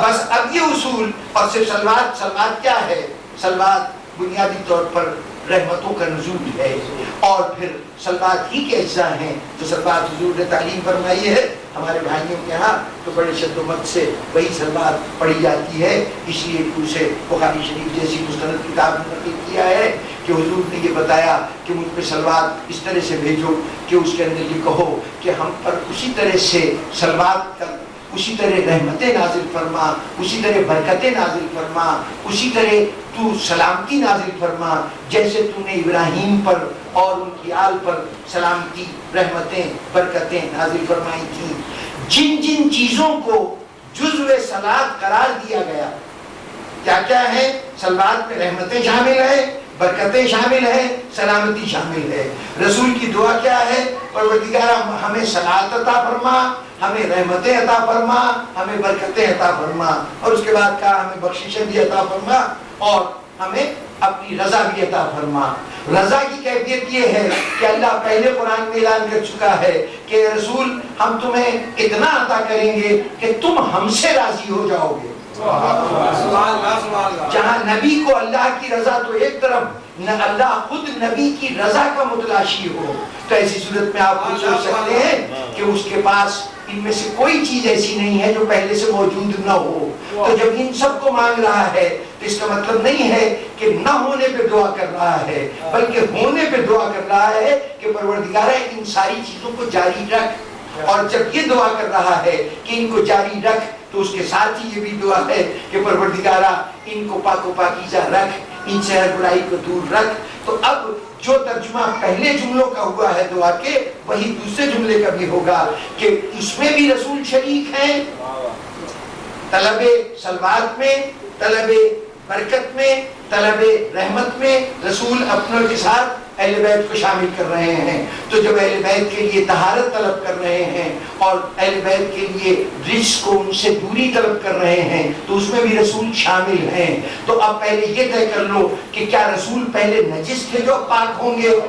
بس اب یہ اصول، اور صرف صلوات کیا ہے؟ صلوات بنیادی طور پر رحمتوں کا نزول ہے، اور پھر صلوات ہی کے اجزاء ہیں جو صلوات حضور نے تعلیم فرمائی ہے. ہمارے بھائیوں کے ہاں تو بڑے شد و مت سے وہی صلوات پڑھی جاتی ہے، اس لیے اسے بخاری شریف جیسی مستند کتاب میں نقل کیا ہے کہ حضور نے یہ بتایا کہ مجھ پہ صلوات اس طرح سے بھیجو کہ اس کے اندر یہ کہو کہ ہم پر اسی طرح سے صلوات کر، اسی طرح رحمتیں نازل فرما، اسی طرح برکتیں نازل فرما، اسی طرح تو سلامتی نازل فرما جیسے تو نے ابراہیم پر اور ان کی آل پر سلامتی، رحمتیں، برکتیں نازل فرمائی تھیں. جن جن چیزوں کو جزو صلوات قرار دیا گیا، کیا کیا ہے؟ صلوات میں رحمتیں شامل ہیں، برکتیں شامل ہیں، سلامتی شامل ہے. رسول کی دعا کیا ہے؟ پروردگارا ہمیں صلوات عطا فرما، ہمیں رحمتیں عطا فرما، ہمیں برکتیں عطا فرما، اور اس کے بعد کہا ہمیں بخششیں بھی عطا فرما اور ہمیں اپنی رضا بھی عطا فرما۔ رضا کی کیفیت یہ ہے کہ اللہ پہلے قرآن میں اعلان کر چکا ہے کہ رسول ہم تمہیں اتنا عطا کریں گے کہ تم ہم سے راضی ہو جاؤ گے۔ جہاں نبی کو اللہ کی رضا تو ایک طرف، نہ اللہ خود نبی کی رضا کا متلاشی ہو، تو ایسی صورت میں آپ خود سوچ سکتے ہیں کہ اس کے پاس ان میں سے کوئی چیز ایسی نہیں ہے جو پہلے سے موجود نہ ہو۔ تو جب ان سب کو مانگ رہا ہے تو اس کا مطلب نہیں ہے کہ نہ ہونے پہ دعا کر رہا ہے، بلکہ ہونے پہ دعا کر رہا ہے کہ پروردگارہ ان ساری چیزوں کو جاری رکھ۔ اور جب یہ دعا کر رہا ہے کہ ان کو جاری رکھ تو اس کے ساتھ ہی یہ بھی دعا ہے کہ پروردگارہ ان کو پاک و پاکیزہ رکھ، ان سے ہر برائی کو دور رکھ۔ تو اب جو ترجمہ پہلے جملوں کا ہوا ہے دعا کے، وہی دوسرے جملے کا بھی ہوگا کہ اس میں بھی رسول شریک ہیں، طلب سلوات میں، طلب برکت میں، طلب رحمت میں رسول اپنوں کے ساتھ اہل بیت کو شامل کر رہے ہیں۔ تو جب اہل بیت کے لیے طہارت طلب کر رہے ہیں اور اہل بیت کے لیے رجس کو ان سے دوری طلب کر رہے ہیں تو اس میں بھی رسول شامل ہیں۔ تو اب پہلے یہ طے کر لو کہ کیا رسول پہلے نجس تھے جو پاک ہوں گے؟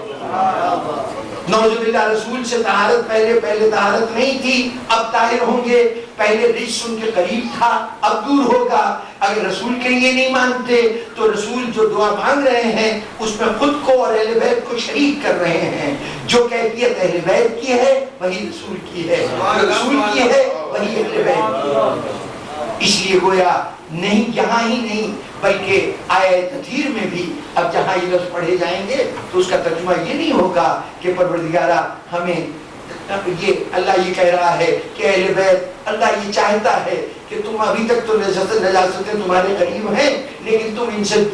نعوذ باللہ، رسول سے طہارت پہلے طہارت نہیں تھی، اب طاہر ہوں گے۔ پہلے رجس ان کے قریب تھا، اب دور ہوگا۔ اگر رسول کے لیے نہیں مانتے تو رسول جو دعا مانگ رہے ہیں اس میں خود کو اور اہل بیت کو شریک کر رہے ہیں۔ جو کیفیت اہل بیت کی ہے وہی رسول کی ہے، جو رسول کی ہے وہی اہل بیت کی ہے۔ اس لیے گویا نہیں یہاں ہی نہیں بلکہ آیت تطہیر میں بھی اب جہاں یہ لفظ پڑھے جائیں گے تو اس کا ترجمہ یہ نہیں ہوگا کہ پروردگارہ ہمیں یہ اللہ یہ کہہ رہا ہے کہ اہل بیت، اللہ یہ چاہتا ہے کہ تم ابھی تک تو نجاستیں تمہارے قریب ہیں لیکن تم ان سے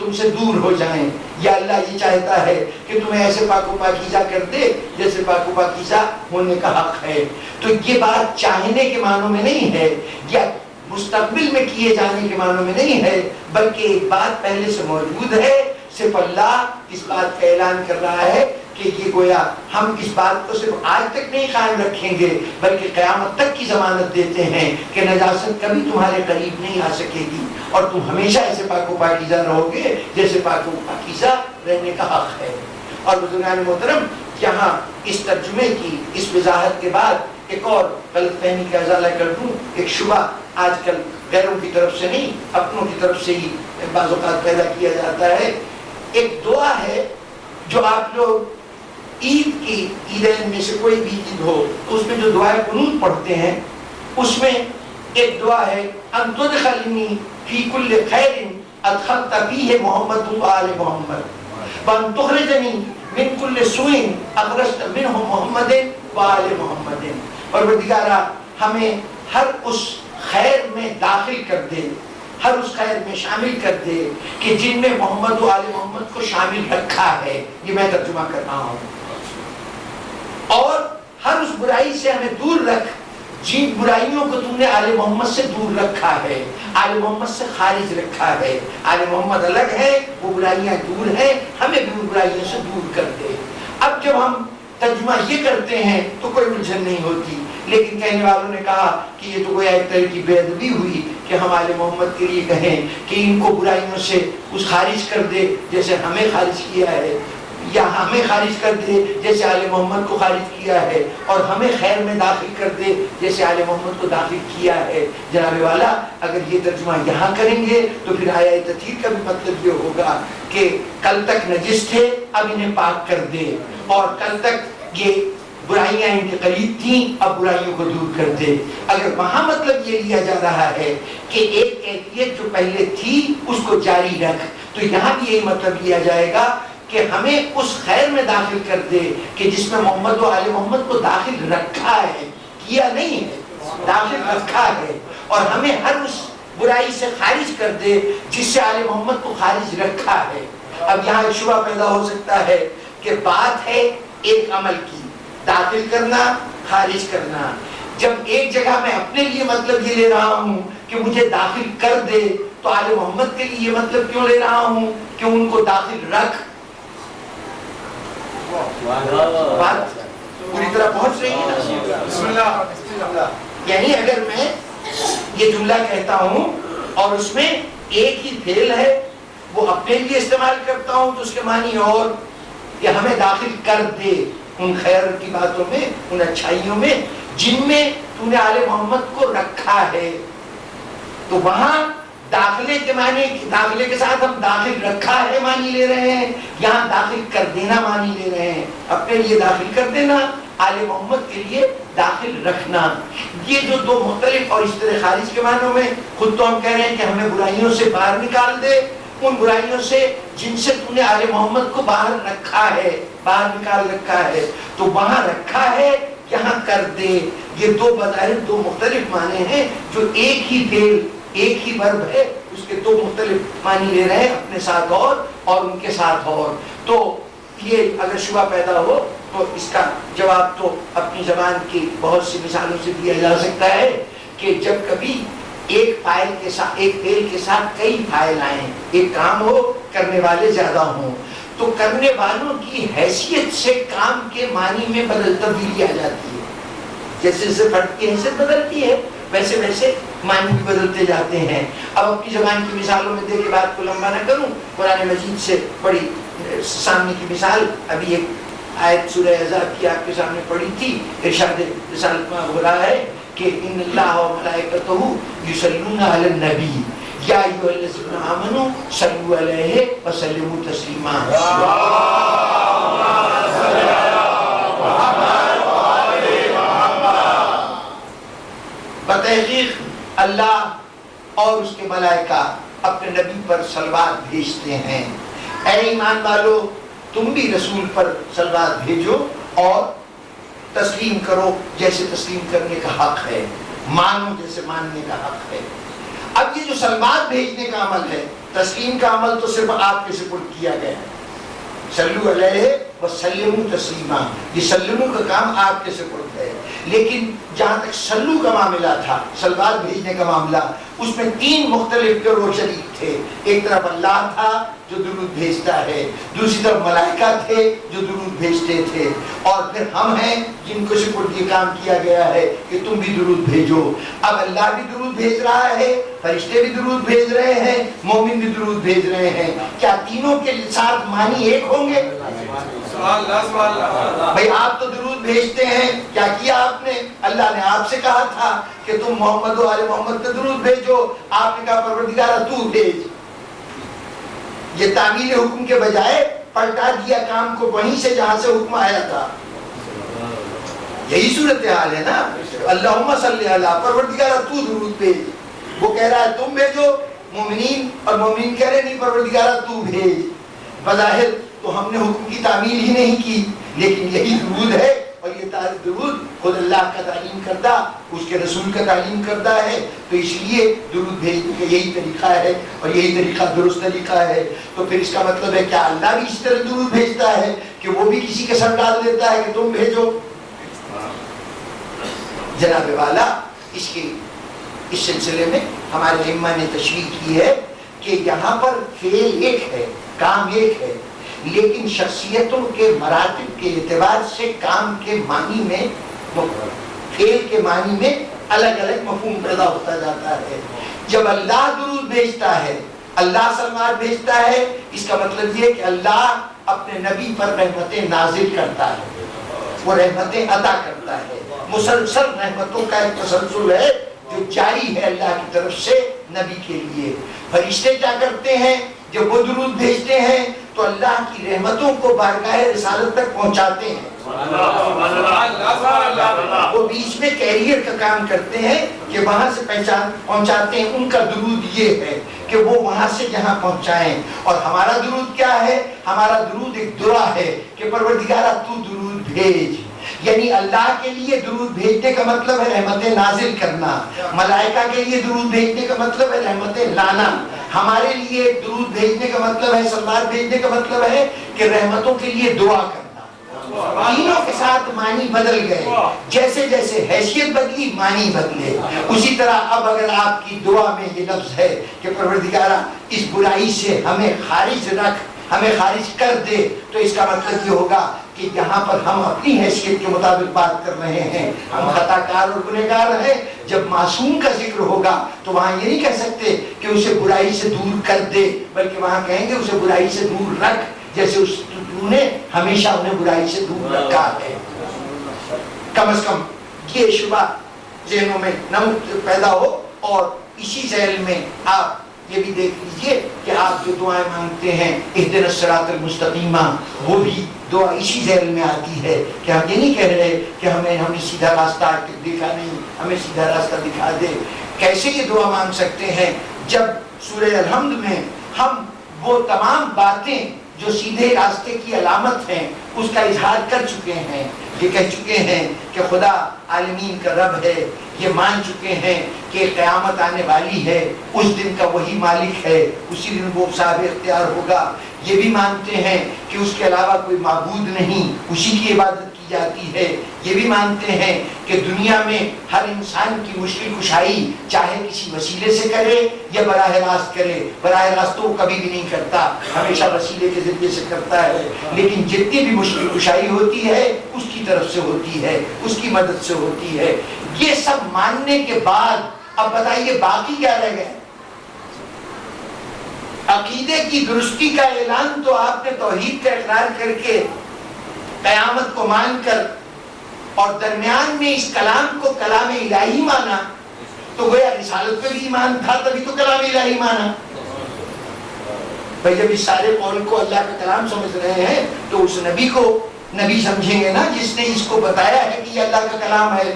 تم سے دور ہو جائیں، یا اللہ یہ چاہتا ہے کہ تمہیں ایسے پاک و پاکیزہ کر دے جیسے پاک و پاکیزہ ہونے کا حق ہے۔ تو یہ بات چاہنے کے معنوں میں نہیں ہے یا مستقبل میں کیے جانے کے معنوں میں نہیں ہے، بلکہ ایک بات پہلے سے موجود ہے۔ صرف اللہ اس بات کا اعلان کر رہا ہے کہ یہ گویا ہم اس بات کو صرف آج تک نہیں قائم رکھیں گے بلکہ قیامت تک کی ضمانت دیتے ہیں کہ نجاست کبھی تمہارے قریب نہیں آ سکے گی اور تم ہمیشہ ایسے پاک و پاکیزہ رہو گے جیسے پاک و پاکیزہ رہنے کا حق ہے۔ اور بزرگان محترم، یہاں اس ترجمے کی اس وضاحت کے بعد ایک اور غلط فہمی کا ازالہ کر دوں۔ ایک شبہ آج کل غیروں کی طرف سے نہیں اپنوں کی طرف سے ہی بعض اوقات پیدا کیا جاتا ہے۔ ایک دعا ہے جو آپ لوگ عید کی عیدین میں سے کوئی بھی عید ہو تو اس میں جو دعائے قنوت پڑھتے ہیں اس میں ایک دعا ہے ان تدخلنی فی کل خیر ادخلت فیہ محمد و آل محمد وان تخرجنی من کل سوء اخرجت منہ محمد و آل محمد۔ پروردگارہ ہمیں ہر اس خیر میں داخل کر دے، ہر اس خیر میں شامل کر دے کہ جن میں محمد و آل محمد کو شامل رکھا ہے، یہ میں ترجمہ کر رہا ہوں، اور ہر اس برائی سے ہمیں دور رکھ جن برائیوں کو تم نے آل محمد سے دور رکھا ہے، آل محمد سے خارج رکھا ہے۔ آل محمد الگ ہے، وہ برائیاں دور ہیں، ہمیں بھی ان برائیوں سے دور کر دے۔ اب جب ہم ترجمہ یہ کرتے ہیں تو کوئی الجھن نہیں ہوتی، لیکن کہنے والوں نے کہا کہ یہ تو کوئی ایک طرح کی بے ادبی ہوئی کہ ہم آل محمد کے لیے کہیں کہ ان کو برائیوں سے اس خارج کر دے جیسے ہمیں خارج کیا ہے، یا ہمیں خارج کر دے جیسے آل محمد کو خارج کیا ہے، اور ہمیں خیر میں داخل کر دے جیسے آل محمد کو داخل کیا ہے۔ جناب والا، اگر یہ ترجمہ یہاں کریں گے تو پھر آیت تطہیر کا بھی مطلب یہ ہوگا کہ کل تک نجس تھے اب انہیں پاک کر دے، اور کل تک یہ برائیاں ان کے قریب تھیں اب برائیوں کو دور کر دے۔ اگر وہاں مطلب یہ لیا جا رہا ہے کہ ایک کیفیت جو پہلے تھی اس کو جاری رکھ، تو یہاں بھی یہی مطلب لیا جائے گا کہ ہمیں اس خیر میں داخل کر دے کہ جس میں محمد و آل محمد کو داخل رکھا ہے، کیا نہیں ہے، داخل رکھا ہے، اور ہمیں ہر اس برائی سے خارج کر دے جس سے آل محمد کو خارج رکھا ہے۔ اب یہاں ایک شبہ پیدا ہو سکتا ہے کہ بات ہے ایک عمل کی، داخل کرنا، خارج کرنا۔ جب ایک جگہ میں اپنے لیے مطلب یہ لے رہا ہوں کہ مجھے داخل کر دے تو آل محمد کے لیے یہ مطلب کیوں لے رہا ہوں کہ ان کو داخل رکھ؟ بات پوری طرح پہنچ رہی ہے نا؟ بسم اللہ۔ یعنی اگر میں یہ جملہ کہتا ہوں اور اس میں ایک ہی فعل ہے، وہ اپنے لیے استعمال کرتا ہوں تو اس کے معنی اور کہ ہمیں داخل کر دے ان خیر کی باتوں میں، ان اچھائیوں میں جن میں تو نے آل محمد کو رکھا ہے. تو وہاں داخلے کے معنی، داخلے کے ساتھ ہم داخل رکھا ہے معنی لے رہے ہیں، یہاں داخل کر دینا معنی لے رہے ہیں. اپنے لیے داخل کر دینا، آل محمد کے لیے داخل رکھنا. یہ جو دو مختلف اور اس طرح خارج کے معنوں میں خود تو ہم کہہ رہے ہیں کہ ہمیں برائیوں سے باہر نکال دے، ان برائیوں سے جن سے تو نے آل محمد کو باہر رکھا ہے، باہر نکال رکھا ہے. تو وہاں رکھا ہے، یہاں کر دے. یہ دو بظاہر دو مختلف معنی ہیں جو ایک ہی فعل، ایک ہی ورب ہے، اس کے دو مختلف معنی لے رہے ہیں، اپنے ساتھ اور ان کے ساتھ اور. تو یہ اگر شبہ پیدا ہو تو اس کا جواب تو اپنی زبان کی بہت سی مثالوں سے دیا جا سکتا ہے کہ جب کبھی ایک فاعل کے ساتھ، ایک فعل کے ساتھ کئی فاعل آئیں، ایک کام ہو، کرنے والے زیادہ ہوں، تو کرنے والوں کی حیثیت سے کام کے معنی میں تبدیلی آ جاتی ہے. جیسے جیسے فرد کی حیثیت بدلتی ہے ویسے ویسے معنی بھی بدلتے جاتے ہیں. اب اپنی زبان کی مثالوں میں دے کے بات کو لمبا نہ کروں، قرآن مجید سے بڑی سامنے کی مثال ابھی ایک آیت سورہ احزاب کی آپ کے سامنے پڑھی تھی. ارشاد رسالت میں ہو رہا ہے کہ ان اللہ و ملائکتہ یصلون علی النبی یا ایھا الذین آمنوا صلوا علیہ وسلموا تسلیما. بتحقیق اللہ اور اس کے ملائکہ اپنے نبی پر صلوات بھیجتے ہیں. اے ایمان والو، تم بھی رسول پر صلوات بھیجو اور تسلیم کرو جیسے تسلیم کرنے کا حق ہے، مانو جیسے ماننے کا حق ہے. اب یہ جو صلوات بھیجنے کا عمل ہے، تسلیم کا عمل تو صرف آپ کے سپرد کیا گیا ہے. صلو علیہ وسلموا تسلیما، یہ سلموں کا کام آپ کے سپرد ہے. لیکن جہاں تک سلو کا معاملہ تھا، صلوات بھیجنے کا معاملہ، اس میں تین مختلف گروہ شریک تھے. ایک طرف اللہ تھا جو درود بھیجتا ہے، دوسری طرف ملائکہ تھے جو درود بھیجتے تھے، اور پھر ہم ہیں جن کو سپرد یہ کام کیا گیا ہے کہ تم بھی درود بھیجو. اب اللہ بھی درود بھیج رہا ہے، فرشتے بھی درود بھیج رہے ہیں، مومن بھی درود بھیج رہے ہیں. کیا تینوں کے ساتھ معنی ایک ہوں گے؟ بھئی آپ تو درود بھیجتے ہیں، کیا کیا آپ نے؟ اللہ نے آپ سے کہا تھا کہ تم محمد و آل محمد پہ درود بھیجو، آپ نے کہا پروردگارہ تو بھیج. یہ تعمیل حکم کے بجائے پلٹا دیا کام کو وہیں سے جہاں سے حکم آیا تھا. یہی صورتحال ہے نا. اللہم صلی اللہ، پروردگارہ تو درود بھیج. وہ کہہ رہا ہے تم بھیجو مومنین، اور مومنین کہہ رہے نہیں پروردگارہ تو بھیج. بظاہر تو ہم نے حکم کی تعمیل ہی نہیں کی، لیکن یہی درود ہے، اور یہ درود خود اللہ کا تعلیم کردہ، اس کے رسول کا تعلیم کردہ ہے. تو اس لیے درود بھیجنے کا یہی طریقہ ہے، اور یہی طریقہ درست طریقہ ہے. تو پھر اس کا مطلب ہے کیا اللہ بھی اس طرح درود بھیجتا ہے کہ وہ بھی کسی کے سر ڈال دیتا ہے کہ تم بھیجو؟ جناب والا، اس سلسلے میں ہمارے ائمہ نے تشریح کی ہے کہ یہاں پر فعل ایک ہے، کام ایک ہے، لیکن شخصیتوں کے مراتب کے اعتبار سے کام کے معنی میں، فعل کے معنی میں الگ الگ مفہوم پیدا ہوتا جاتا ہے. جب اللہ درود بھیجتا ہے، اللہ صلوات بھیجتا ہے، اس کا مطلب یہ کہ اللہ اپنے نبی پر رحمتیں نازل کرتا ہے، وہ رحمتیں عطا کرتا ہے. مسلسل رحمتوں کا ایک تسلسل ہے جو جاری ہے اللہ کی طرف سے نبی کے لیے. فرشتے کیا کرتے ہیں؟ جب وہ درود بھیجتے ہیں تو اللہ کی رحمتوں کو بارگاہ رسالت تک پہنچاتے ہیں. وہ بیچ میں کیریئر کا کام کرتے ہیں کہ وہاں سے پہنچاتے ہیں. ان کا درود یہ ہے کہ وہ وہاں سے جہاں پہنچائیں. اور ہمارا درود کیا ہے؟ ہمارا درود ایک دعا ہے کہ پروردگارہ تو درود بھیج. یعنی اللہ کے لیے درود بھیجنے کا مطلب ہے رحمتیں نازل کرنا، ملائکہ کے لیے درود بھیجنے کا مطلب ہے رحمتیں لانا. ہمارے لیے درود بھیجنے کا مطلب ہے، صلوات بھیجنے کا مطلب ہے کہ رحمتوں کے لیے دعا کرنا. تینوں کے ساتھ معنی بدل گئے. جیسے جیسے حیثیت بدلی معنی بدلے. اسی طرح اب اگر آپ کی دعا میں یہ لفظ ہے کہ پروردگارہ اس برائی سے ہمیں خارج رکھ، ہمیں خارج کر دے، تو اس کا مطلب یہ ہوگا کہ یہاں پر ہم اپنی حیثیت کے مطابق بات کر رہے ہیں، ہم خطا کار اور گنہگار ہیں۔ جب معصوم کا ذکر ہوگا تو وہاں یہ نہیں کہہ سکتے کہ اسے برائی سے دور کر دے، بلکہ وہاں کہیں گے اسے برائی سے دور رکھ، جیسے تو نے ہمیشہ انہیں برائی سے دور رکھا ہے۔ کم از کم یہ شبہ ذہنوں میں نہ پیدا ہو، اور اسی ذیل میں آپ یہ بھی دیکھ لیجئے کہ آپ جو دعائیں مانگتے ہیں اہدنا الصراط المستقیم، وہ بھی دعا اسی ذیل میں آتی ہے کہ ہم یہ نہیں کہہ رہے کہ ہمیں سیدھا راستہ دیکھا نہیں، ہمیں سیدھا راستہ دکھا دے۔ کیسے یہ دعا مانگ سکتے ہیں جب سورہ الحمد میں ہم وہ تمام باتیں جو سیدھے راستے کی علامت ہیں اس کا اظہار کر چکے ہیں، یہ کہہ چکے ہیں کہ خدا عالمین کا رب ہے، یہ مان چکے ہیں کہ قیامت آنے والی ہے، اس دن کا وہی مالک ہے، اسی دن وہ صاحب اختیار ہوگا، یہ بھی مانتے ہیں کہ اس کے علاوہ کوئی معبود نہیں، اسی کی عبادت کی جاتی ہے، یہ بھی مانتے ہیں کہ دنیا میں ہر انسان کی مشکل کشائی چاہے کسی وسیلے سے کرے یا براہ راست کرے، براہ راست تو کبھی بھی نہیں کرتا، ہمیشہ وسیلے کے ذریعے سے کرتا ہے، لیکن جتنی بھی مشکل کشائی ہوتی ہے اس کی طرف سے ہوتی ہے، اس کی مدد سے ہوتی ہے۔ یہ سب ماننے کے بعد اب بتائیے باقی کیا رہ گئے؟ عقیدے کی درستی کا اعلان تو آپ نے توحید کا اقرار کر کے، قیامت کو مان کر، اور درمیان میں اس کلام کو کلام الہی مانا، تو گویا رسالت پہ بھی ایمان تھا تبھی تو کلام الہی مانا۔ بھائی جب اس سارے قول کو اللہ کا کلام سمجھ رہے ہیں تو اس نبی کو نبی سمجھیں گے نا جس نے اس کو بتایا ہے کہ یہ اللہ کا کلام ہے۔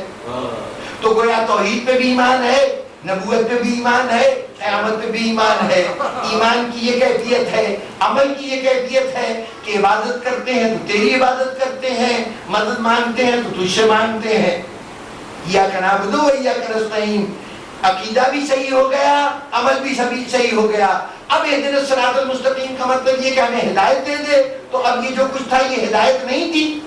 تو گویا توحید پہ بھی ایمان ہے، نبوت پہ بھی ایمان ہے، قیامت پہ بھی ایمان ہے۔ ایمان کی یہ کیفیت ہے، عمل کی یہ کیفیت ہے کہ عبادت کرتے ہیں تو تیری عبادت کرتے ہیں، مدد مانگتے ہیں تو تجھ سے مانگتے ہیں۔ ایاک نعبد و ایاک نستعین، عقیدہ بھی صحیح ہو گیا، عمل بھی صحیح ہو گیا۔ اب اہدنا الصراط المستقیم کا مطلب یہ کہ ہمیں ہدایت دے دے، تو اب یہ جو کچھ تھا یہ ہدایت نہیں تھی،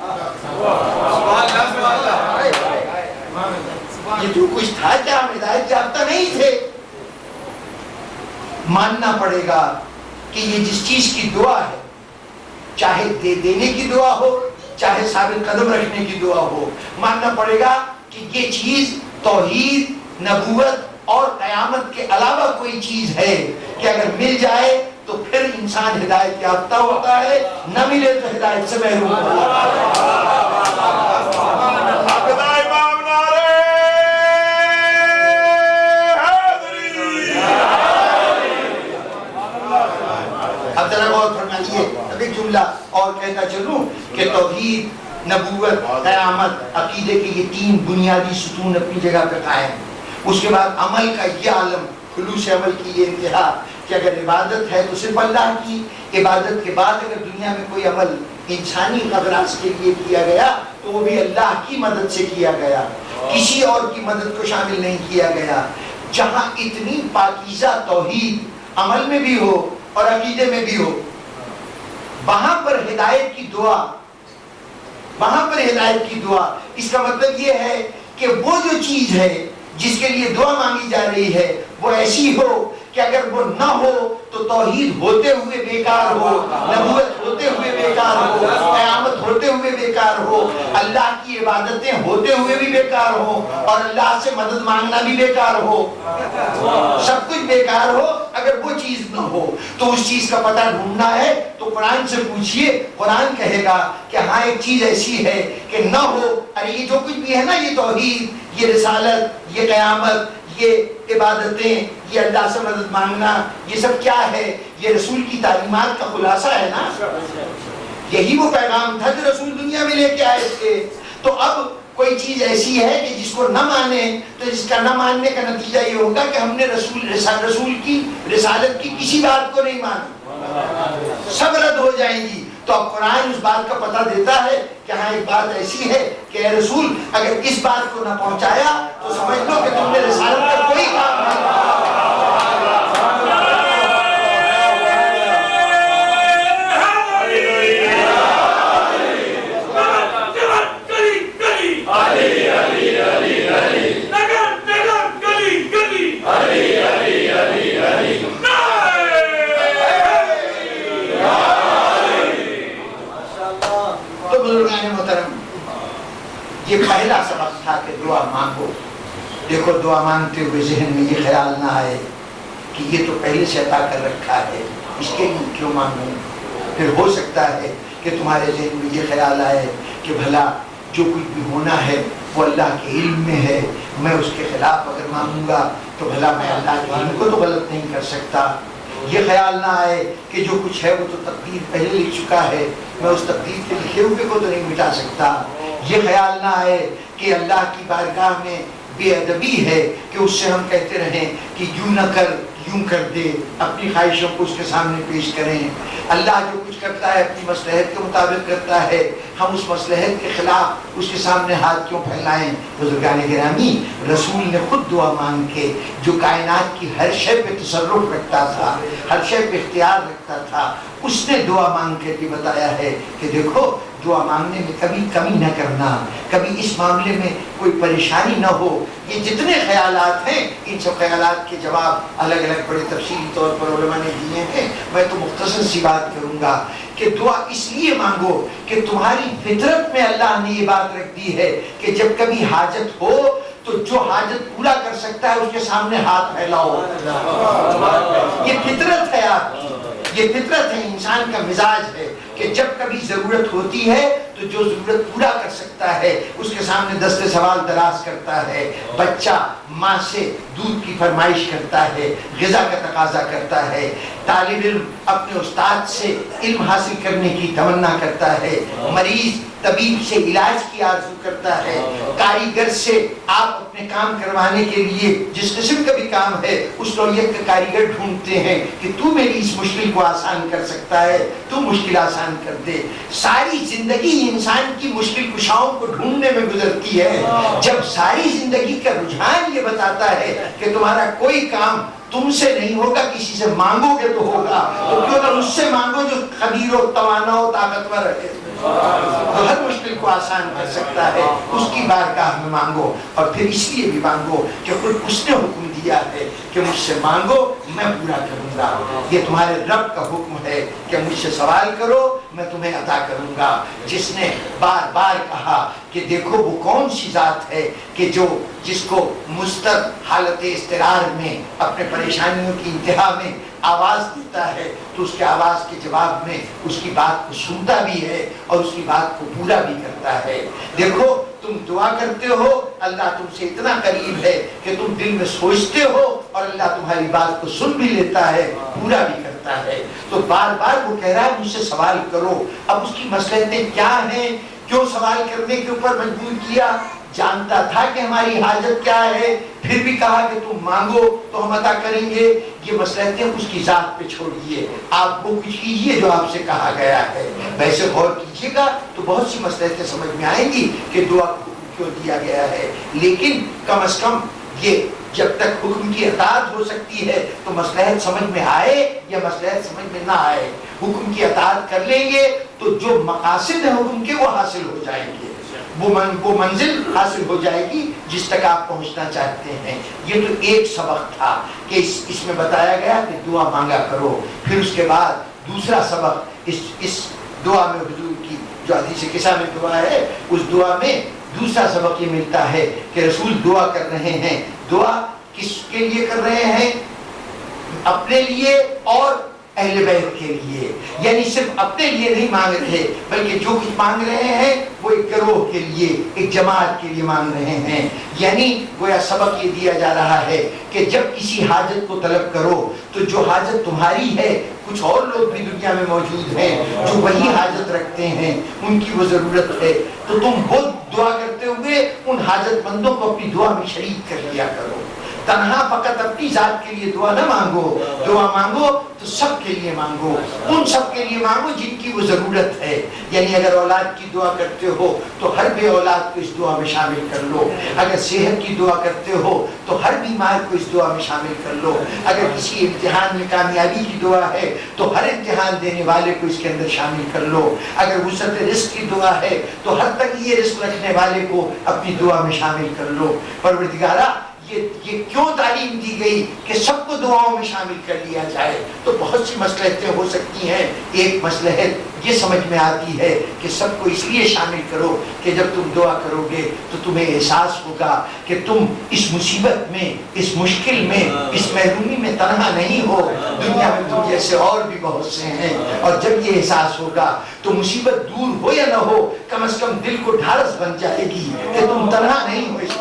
یہ جو کچھ تھا کیا ہم ہدایت یافتہ نہیں تھے؟ ماننا پڑے گا کہ یہ جس چیز کی دعا ہے، چاہے دے دینے کی دعا ہو چاہے ثابت قدم رکھنے کی دعا ہو، ماننا پڑے گا کہ یہ چیز توحید، نبوت اور قیامت کے علاوہ کوئی چیز ہے کہ اگر مل جائے تو پھر انسان ہدایت یافتہ ہوتا ہے، نہ ملے تو ہدایت سے محروم ہوتا ہے۔ اب ذرا غور فرمائیے، اب ایک جملہ اور کہتا چلوں کہ توحید، نبوت، قیامت، عقیدے کے یہ تین بنیادی ستون اپنی جگہ پہ قائم، اس کے بعد عمل کا یہ عالم، خلوص عمل کی یہ انتہا کہ اگر عبادت ہے تو صرف اللہ کی، عبادت کے بعد اگر دنیا میں کوئی عمل انسانی اغراض کے لیے کیا گیا تو وہ بھی اللہ کی مدد سے کیا گیا، کسی اور کی مدد کو شامل نہیں کیا گیا۔ جہاں اتنی پاکیزہ توحید عمل میں بھی ہو اور عقیدے میں بھی ہو، وہاں پر ہدایت کی دعا، وہاں پر ہدایت کی دعا، اس کا مطلب یہ ہے کہ وہ جو چیز ہے جس کے لیے دعا مانگی جا رہی ہے وہ ایسی ہو کہ اگر وہ نہ ہو تو توحید ہوتے ہوئے بیکار ہو، نبوت ہوتے ہوئے بیکار ہو، قیامت ہوتے ہوئے بیکار ہو، اللہ کی عبادتیں ہوتے ہوئے بھی بیکار ہو، اور اللہ سے مدد مانگنا بھی بیکار ہو، سب کچھ بیکار ہو اگر وہ چیز نہ ہو۔ تو اس چیز کا پتہ ڈھونڈنا ہے تو قرآن سے پوچھئے، قرآن کہے گا کہ ہاں ایک چیز ایسی ہے کہ نہ ہو، ارے یہ جو کچھ بھی ہے نا، یہ توحید، یہ رسالت، یہ قیامت، یہ عبادتیں، یہ اللہ سے مدد مانگنا، یہ سب کیا ہے؟ یہ رسول کی تعلیمات کا خلاصہ ہے نا، یہی وہ پیغام تھا جو رسول دنیا میں لے کے آئے تھے۔ تو اب کوئی چیز ایسی ہے کہ جس کو نہ مانے تو جس کا نہ ماننے کا نتیجہ یہ ہوگا کہ ہم نے رسول کی رسالت کی کسی بات کو نہیں مانا، سب رد ہو جائیں گی۔ تو اب قرآن اس بات کا پتہ دیتا ہے کہ ہاں ایک بات ایسی ہے کہ اے رسول اگر اس بات کو نہ پہنچایا تو سمجھ لو کہ تم نے رسالت کا کوئی کام نہیں کیا۔ محترم، یہ پہلا سبق تھا کہ دعا مانگو. دیکھو دعا مانگتے ہوئے ذہن میں یہ خیال نہ آئے کہ یہ تو پہلے سے عطا کر رکھا ہے، اس کے لیے کیوں مانگوں. پھر ہو سکتا ہے کہ تمہارے ذہن میں یہ خیال آئے کہ بھلا جو کچھ بھی ہونا ہے وہ اللہ کے علم میں ہے، میں اس کے خلاف اگر مانگوں گا تو بھلا میں اللہ کے علم کو تو غلط نہیں کر سکتا. یہ خیال نہ آئے کہ جو کچھ ہے وہ تو تقدیر پہلے لکھ چکا ہے، میں اس تقدیر کے لکھے ہوئے کو تو نہیں مٹا سکتا. یہ خیال نہ آئے کہ اللہ کی بارگاہ میں بے ادبی ہے کہ اس سے ہم کہتے رہیں کہ یوں نہ کر یوں کر دے، اپنی خواہشوں کو اس کے سامنے پیش کریں. اللہ جو کچھ کرتا ہے اپنی مصلحت کے مطابق کرتا ہے، ہم اس مصلحت کے خلاف اس کے سامنے ہاتھ کیوں پھیلائیں. بزرگان گرامی، رسول نے خود دعا مانگ کے، جو کائنات کی ہر شے پہ تصرف رکھتا تھا، ہر شے پہ اختیار رکھتا تھا، اس نے دعا مانگ کے بھی بتایا ہے کہ دیکھو دعا مانگنے میں کبھی کمی نہ کرنا، کبھی اس معاملے میں کوئی پریشانی نہ ہو. یہ جتنے خیالات ہیں ان سب خیالات کے جواب الگ الگ بڑے تفصیلی طور پر علماء نے دیے ہیں. میں تو مختصر سی بات کروں گا کہ دعا اس لیے مانگو کہ تمہاری فطرت میں اللہ نے یہ بات رکھ دی ہے کہ جب کبھی حاجت ہو تو جو حاجت پورا کر سکتا ہے اس کے سامنے ہاتھ پھیلاؤ. یہ فطرت ہے آپ کی، یہ فطرت ہے، انسان کا مزاج ہے کہ جب کبھی ضرورت ہوتی ہے تو جو ضرورت پورا کر سکتا ہے اس کے سامنے دست سوال دراز کرتا ہے. بچہ ماں سے دودھ کی فرمائش کرتا ہے، غذا کا تقاضا کرتا ہے. طالب علم اپنے استاد سے علم حاصل کرنے کی تمنا کرتا ہے. مریض طبیب سے علاج کی آرزو کرتا ہے. کاریگر سے آپ اپنے کام کروانے کے لیے جس قسم کا بھی کام ہے اس نوعیت کا کاریگر ڈھونڈتے ہیں کہ تو میری اس مشکل کو آسان کر سکتا ہے، تو مشکل آسان کر دے. ساری زندگی انسان کی مشکل کشاؤں کو ڈھونڈنے میں گزرتی ہے. جب ساری زندگی کا رجحان یہ بتاتا ہے کہ تمہارا کوئی کام تم سے نہیں ہوگا، کسی سے مانگو گے تو ہوگا، تو کیوں نہ اس سے مانگو جو قدیر و توانا و طاقتور ہے، جو ہر مشکل کو آسان کر سکتا ہے. اس کی بارگاہ میں مانگو. اور پھر اس لیے بھی مانگو کہ خود اس نے حکم دیا ہے کہ مجھ سے مانگو میں پورا کروں گا. یہ تمہارے رب کا حکم ہے کہ مجھ سے سوال کرو میں تمہیں عطا کروں گا. جس نے بار بار کہا کہ دیکھو وہ کون سی ذات ہے کہ جس کو مستر حالت اضطرار میں اپنے پریشانیوں کی انتہا میں آواز دیتا ہے تو اس کے آواز کے جواب میں اس کی بات کو سنتا بھی ہے اور اس کی بات کو پورا بھی کرتا ہے. دیکھو تم دعا کرتے ہو، اللہ تم سے اتنا قریب ہے کہ تم دل میں سوچتے ہو اور اللہ تمہاری بات کو سن بھی لیتا ہے، پورا بھی کرتا ہے. تو بار بار وہ کہہ رہا ہے مجھ سے سوال کرو. اب اس کی مصلحتیں کیا ہیں؟ کیوں سوال کرنے کے اوپر مجبور کیا؟ جانتا تھا کہ ہماری حاجت کیا ہے، پھر بھی کہا کہ تم مانگو تو ہم عطا کریں گے. یہ مصلحتیں اس کی ذات پہ چھوڑیے، آپ وہ کچھ کیجیے جو آپ سے کہا گیا ہے. ویسے غور کیجیے گا تو بہت سی مصلحتیں سمجھ میں آئیں گی کہ دعا کیوں دیا گیا ہے. لیکن کم از کم یہ جب تک حکم کی اطاعت ہو سکتی ہے تو مصلحت سمجھ میں آئے یا مصلحت سمجھ میں نہ آئے، حکم کی اطاعت کر لیں گے تو جو مقاصد ہیں حکم کے وہ حاصل ہو جائیں گے، وہ منزل حاصل ہو جائے گی جس تک آپ پہنچنا چاہتے ہیں. یہ تو ایک سبق تھا کہ اس میں بتایا گیا کہ دعا مانگا کرو. پھر اس کے بعد دوسرا سبق اس دعا میں حضور کی جو حدیث قصہ میں دعا ہے اس دعا میں دوسرا سبق یہ ملتا ہے کہ رسول دعا کر رہے ہیں. دعا کس کے لیے کر رہے ہیں؟ اپنے لیے اور اہل بیت کے لیے. یعنی صرف اپنے لیے نہیں مانگ رہے بلکہ جو کچھ مانگ رہے ہیں وہ ایک گروہ کے لیے، ایک جماعت کے لیے مانگ رہے ہیں. یعنی گویا سبق یہ دیا جا رہا ہے کہ جب کسی حاجت کو طلب کرو تو جو حاجت تمہاری ہے کچھ اور لوگ بھی دنیا میں موجود ہیں جو وہی حاجت رکھتے ہیں، ان کی وہ ضرورت ہے، تو تم وہ دعا کرتے ہوئے ان حاجت مندوں کو اپنی دعا میں شریک کر لیا کرو. تنہا فقط اپنی ذات کے لیے دعا نہ مانگو، دعا مانگو تو سب کے لیے مانگو، ان سب کے لیے مانگو جن کی وہ ضرورت ہے. یعنی اگر اولاد کی دعا کرتے ہو تو ہر بے اولاد کو اس دعا میں شامل کر لو. اگر صحت کی دعا کرتے ہو تو ہر بیمار کو اس دعا میں شامل کر لو. اگر کسی امتحان میں کامیابی کی دعا ہے تو ہر امتحان دینے والے کو اس کے اندر شامل کر لو. اگر وسعت رزق کی دعا ہے تو ہر تک یہ رزق رکھنے والے کو اپنی دعا میں شامل کر لو. پروردگارا یہ کیوں تعلیم دی گئی کہ سب کو دعاؤں میں شامل کر لیا جائے؟ تو بہت سی مصلحتیں ہو سکتی ہیں. ایک مصلحت یہ سمجھ میں آتی ہے کہ سب کو اس لیے شامل کرو کہ جب تم دعا کرو گے تو تمہیں احساس ہوگا کہ تم اس مصیبت میں، اس مشکل میں، اس محرومی میں تنہا نہیں ہو. دنیا میں تم جیسے اور بھی بہت سے ہیں، اور جب یہ احساس ہوگا تو مصیبت دور ہو یا نہ ہو، کم از کم دل کو ڈھارس بن جائے گی کہ تم تنہا نہیں ہو. اس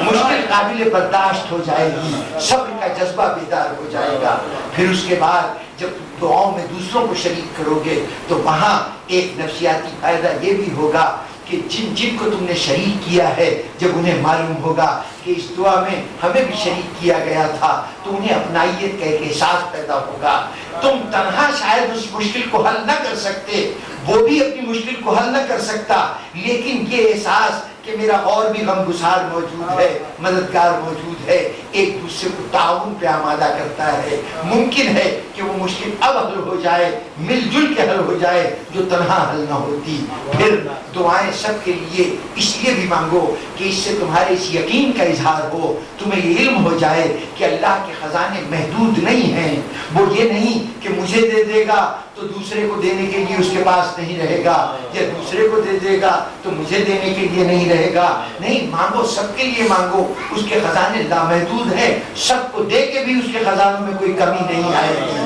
مشکل قابل برداشت ہو جائے گی، صبر کا جذبہ بیدار ہو جائے گا. پھر اس کے بعد جب دعاؤں میں دوسروں کو شریک کرو گے تو وہاں ایک نفسیاتی فائدہ یہ بھی ہوگا کہ جن کو تم نے شریک کیا ہے، جب انہیں معلوم ہوگا کہ اس دعا میں ہمیں بھی شریک کیا گیا تھا تو انہیں اپنائیت کا ایک احساس پیدا ہوگا. تم تنہا شاید اس مشکل کو حل نہ کر سکتے، وہ بھی اپنی مشکل کو حل نہ کر سکتا، لیکن یہ احساس کہ میرا اور بھی غم گسار موجود ہے، مددگار موجود ہے، ایک دوسرے کو تعاون پہ آمادہ کرتا ہے. ممکن ہے کہ وہ مشکل اب حل ہو جائے، مل جل کے حل ہو جائے، جو تنہا حل نہ ہوتی. پھر دعائیں سب کے لیے اس لیے بھی مانگو کہ اس سے تمہارے اس یقین کا اظہار ہو، تمہیں یہ علم ہو جائے کہ اللہ کے خزانے محدود نہیں ہیں. وہ یہ نہیں کہ مجھے دے دے گا تو دوسرے کو دینے کے لیے اس کے پاس نہیں رہے گا، یا دوسرے کو دے دے گا تو مجھے دینے کے لیے نہیں رہے گا. نہیں، مانگو، سب کے لیے مانگو. اس کے خزانے لامحدود ہیں، سب کو دے کے بھی اس کے خزانوں میں کوئی کمی نہیں آئے گی.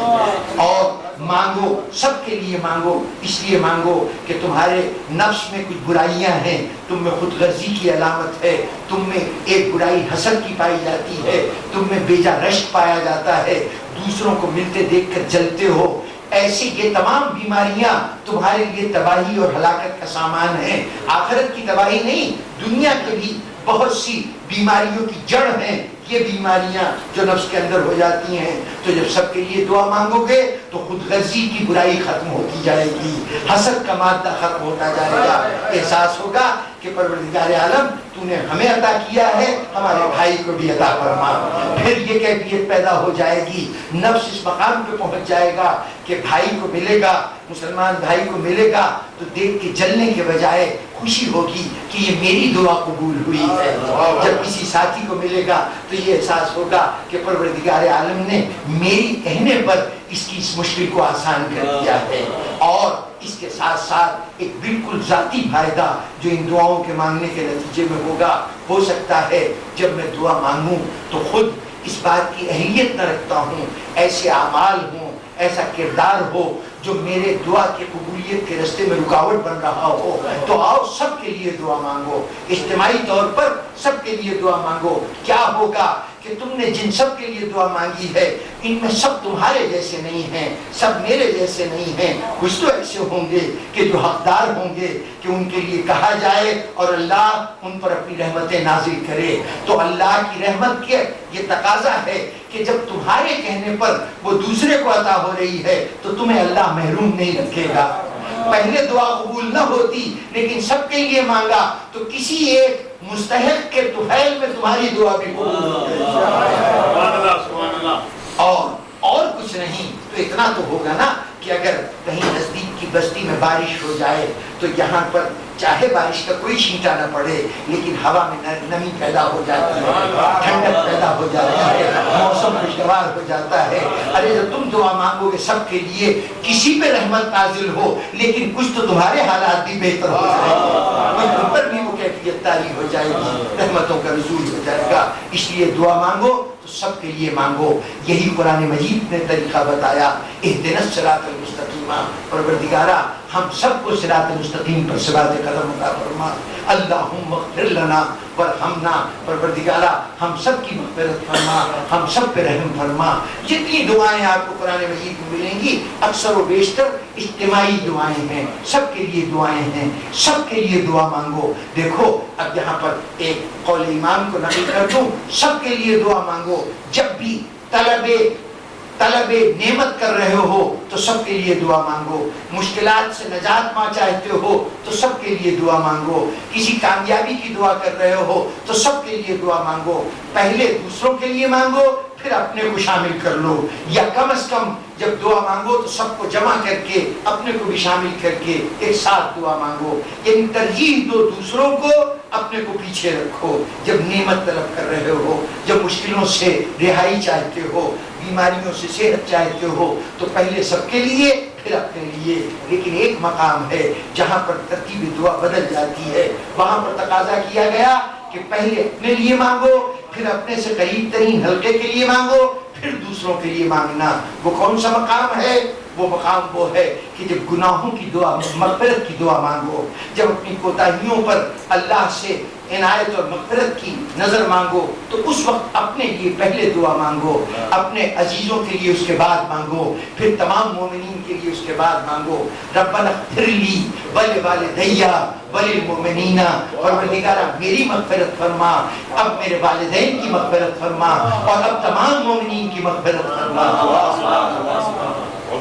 اور مانگو، سب کے لیے مانگو، اس لیے مانگو کہ تمہارے نفس میں کچھ برائیاں ہیں، تم میں خود غرضی کی علامت ہے، تم میں ایک برائی حسد کی پائی جاتی ہے، تم میں بیجا رشک پایا جاتا ہے، دوسروں کو ملتے دیکھ کر جلتے ہو. ایسی یہ تمام بیماریاں تمہارے لیے تباہی اور ہلاکت کا سامان ہیں. آخرت کی تباہی نہیں، دنیا کے بھی بہت سی بیماریوں کی جڑ ہیں یہ بیماریاں جو نفس کے اندر ہو جاتی ہیں. تو جب سب کے لیے دعا مانگو گے تو خود غرضی کی برائی ختم ہوتی جائے گی، حسد کا مادہ ختم ہوتا جائے گا. احساس ہوگا کہ پروردگار عالم تو نے ہمیں عطا کیا ہے، ہمارے بھائی کو بھی عطا فرما. پھر یہ کیفیت پیدا ہو جائے گی، نفس اس مقام پہ پہنچ جائے گا کہ بھائی کو ملے گا، مسلمان بھائی کو ملے گا تو دیکھ کے جلنے کے بجائے خوشی ہوگی کہ یہ میری دعا قبول ہوئی ہے. جب کسی ساتھی کو ملے گا تو یہ احساس ہوگا کہ پروردگار عالم نے میری کہنے پر اس کی اس مشکل کو آسان کر دیا ہے. اور اس کے ساتھ ساتھ ایک بالکل ذاتی فائدہ جو ان دعاؤں کے مانگنے کے نتیجے میں ہوگا، ہو سکتا ہے جب میں دعا مانگوں تو خود اس بات کی اہلیت نہ رکھتا ہوں، ایسے اعمال ہوں، ایسا کردار ہو جو میرے دعا کی قبولیت کے راستے میں رکاوٹ بن رہا ہو. تو آؤ سب کے لیے دعا مانگو، اجتماعی طور پر سب کے لیے دعا مانگو. کیا ہوگا کہ تم نے جن سب کے لیے دعا مانگی ہے ان میں سب تمہارے جیسے نہیں ہیں، سب میرے جیسے نہیں ہیں. کچھ تو ایسے ہوں گے کہ جو حقدار ہوں گے کہ ان کے لیے کہا جائے اور اللہ ان پر اپنی رحمتیں نازل کرے. تو اللہ کی رحمت کے یہ تقاضا ہے کہ جب تمہارے کہنے پر وہ دوسرے کو عطا ہو رہی ہے تو تمہیں اللہ محروم نہیں رکھے گا. پہلے دعا قبول نہ ہوتی لیکن سب کے لیے مانگا تو کسی ایک مستحق کے طفیل میں تمہاری دعا بھی قبول اور کچھ نہیں. تو اتنا تو ہوگا نا کہ اگر کہیں نزدیک کی بستی میں بارش ہو جائے تو یہاں پر چاہے بارش کا کوئی چھینٹا نہ پڑے لیکن ہوا میں نمی پیدا ہو جاتی ہے، ٹھنڈک پیدا ہو جاتی ہے، موسم خوشگوار ہو جاتا ہے. ارے جب تم دعا مانگو گے سب کے لیے کسی پہ رحمت نازل ہو لیکن کچھ تو تمہارے حالات بھی بہتر ہو جائے گے، تم پر بھی وہ کیفیت طاری ہو جائے گی، رحمتوں کا نزول ہو جائے گا. اس لیے دعا مانگو تو سب کے لیے مانگو. یہی قرآن مجید نے طریقہ بتایا، اہدنا الصراط المستقیم. پروردگارا ہم سب کو صراط مستقیم پر ثبات قدم عطا فرما. اللہم اغفر لنا ورحمنا. پروردگارا ہم سب کی مغفرت فرما، ہم سب پہ رحم فرما. جتنی دعائیں آپ کو قرآن مجید میں ملیں گی اکثر و بیشتر اجتماعی دعائیں ہیں، سب کے لیے دعائیں ہیں، سب کے لیے دعا مانگو. دیکھو اب یہاں پر ایک قول امام کو نقل کر دوں، سب کے لیے دعا مانگو. جب بھی طلب نعمت کر رہے ہو تو سب کے لیے دعا مانگو. مشکلات سے نجات پا چاہتے ہو تو سب کے لیے دعا مانگو. کسی کامیابی کی دعا کر رہے ہو تو سب کے لیے دعا مانگو. پہلے دوسروں کے لیے مانگو پھر اپنے کو شامل کر لو، یا کم از کم جب دعا مانگو تو سب کو جمع کر کے اپنے کو بھی شامل کر کے ایک ساتھ دعا مانگو. یعنی ترجیح دو دوسروں کو اپنے کو پیچھے رکھو. جب نعمت طلب کر رہے ہو، جب مشکلوں سے رہائی چاہتے ہو، بیماریوں سے صحت چاہتے ہو، تو پہلے سب کے لیے پھر اپنے لیے. لیکن ایک مقام ہے جہاں پر ترتیب دعا بدل جاتی ہے. وہاں پر تقاضا کیا گیا کہ پہلے اپنے لیے مانگو، پھر اپنے سے قریب ترین حلقے کے لیے مانگو، پھر دوسروں کے لیے مانگنا. وہ کون سا مقام ہے؟ وہ مقام وہ ہے کہ جب گناہوں کی دعا، مغفرت کی دعا مانگو، جب اپنی کوتاہیوں پر اللہ سے عنایت اور مغفرت کی نظر مانگو، تو اس وقت اپنے لیے پہلے دعا مانگو، اپنے عزیزوں کے لیے اس کے بعد مانگو، پھر تمام مومنین کے لیے اس کے بعد مانگو. ربنا اغفر لی ولوالدی وللمؤمنین، پروردگارا میری مغفرت فرما، اب میرے والدین کی مغفرت فرما، اور اب تمام مومنین کی مغفرت فرما.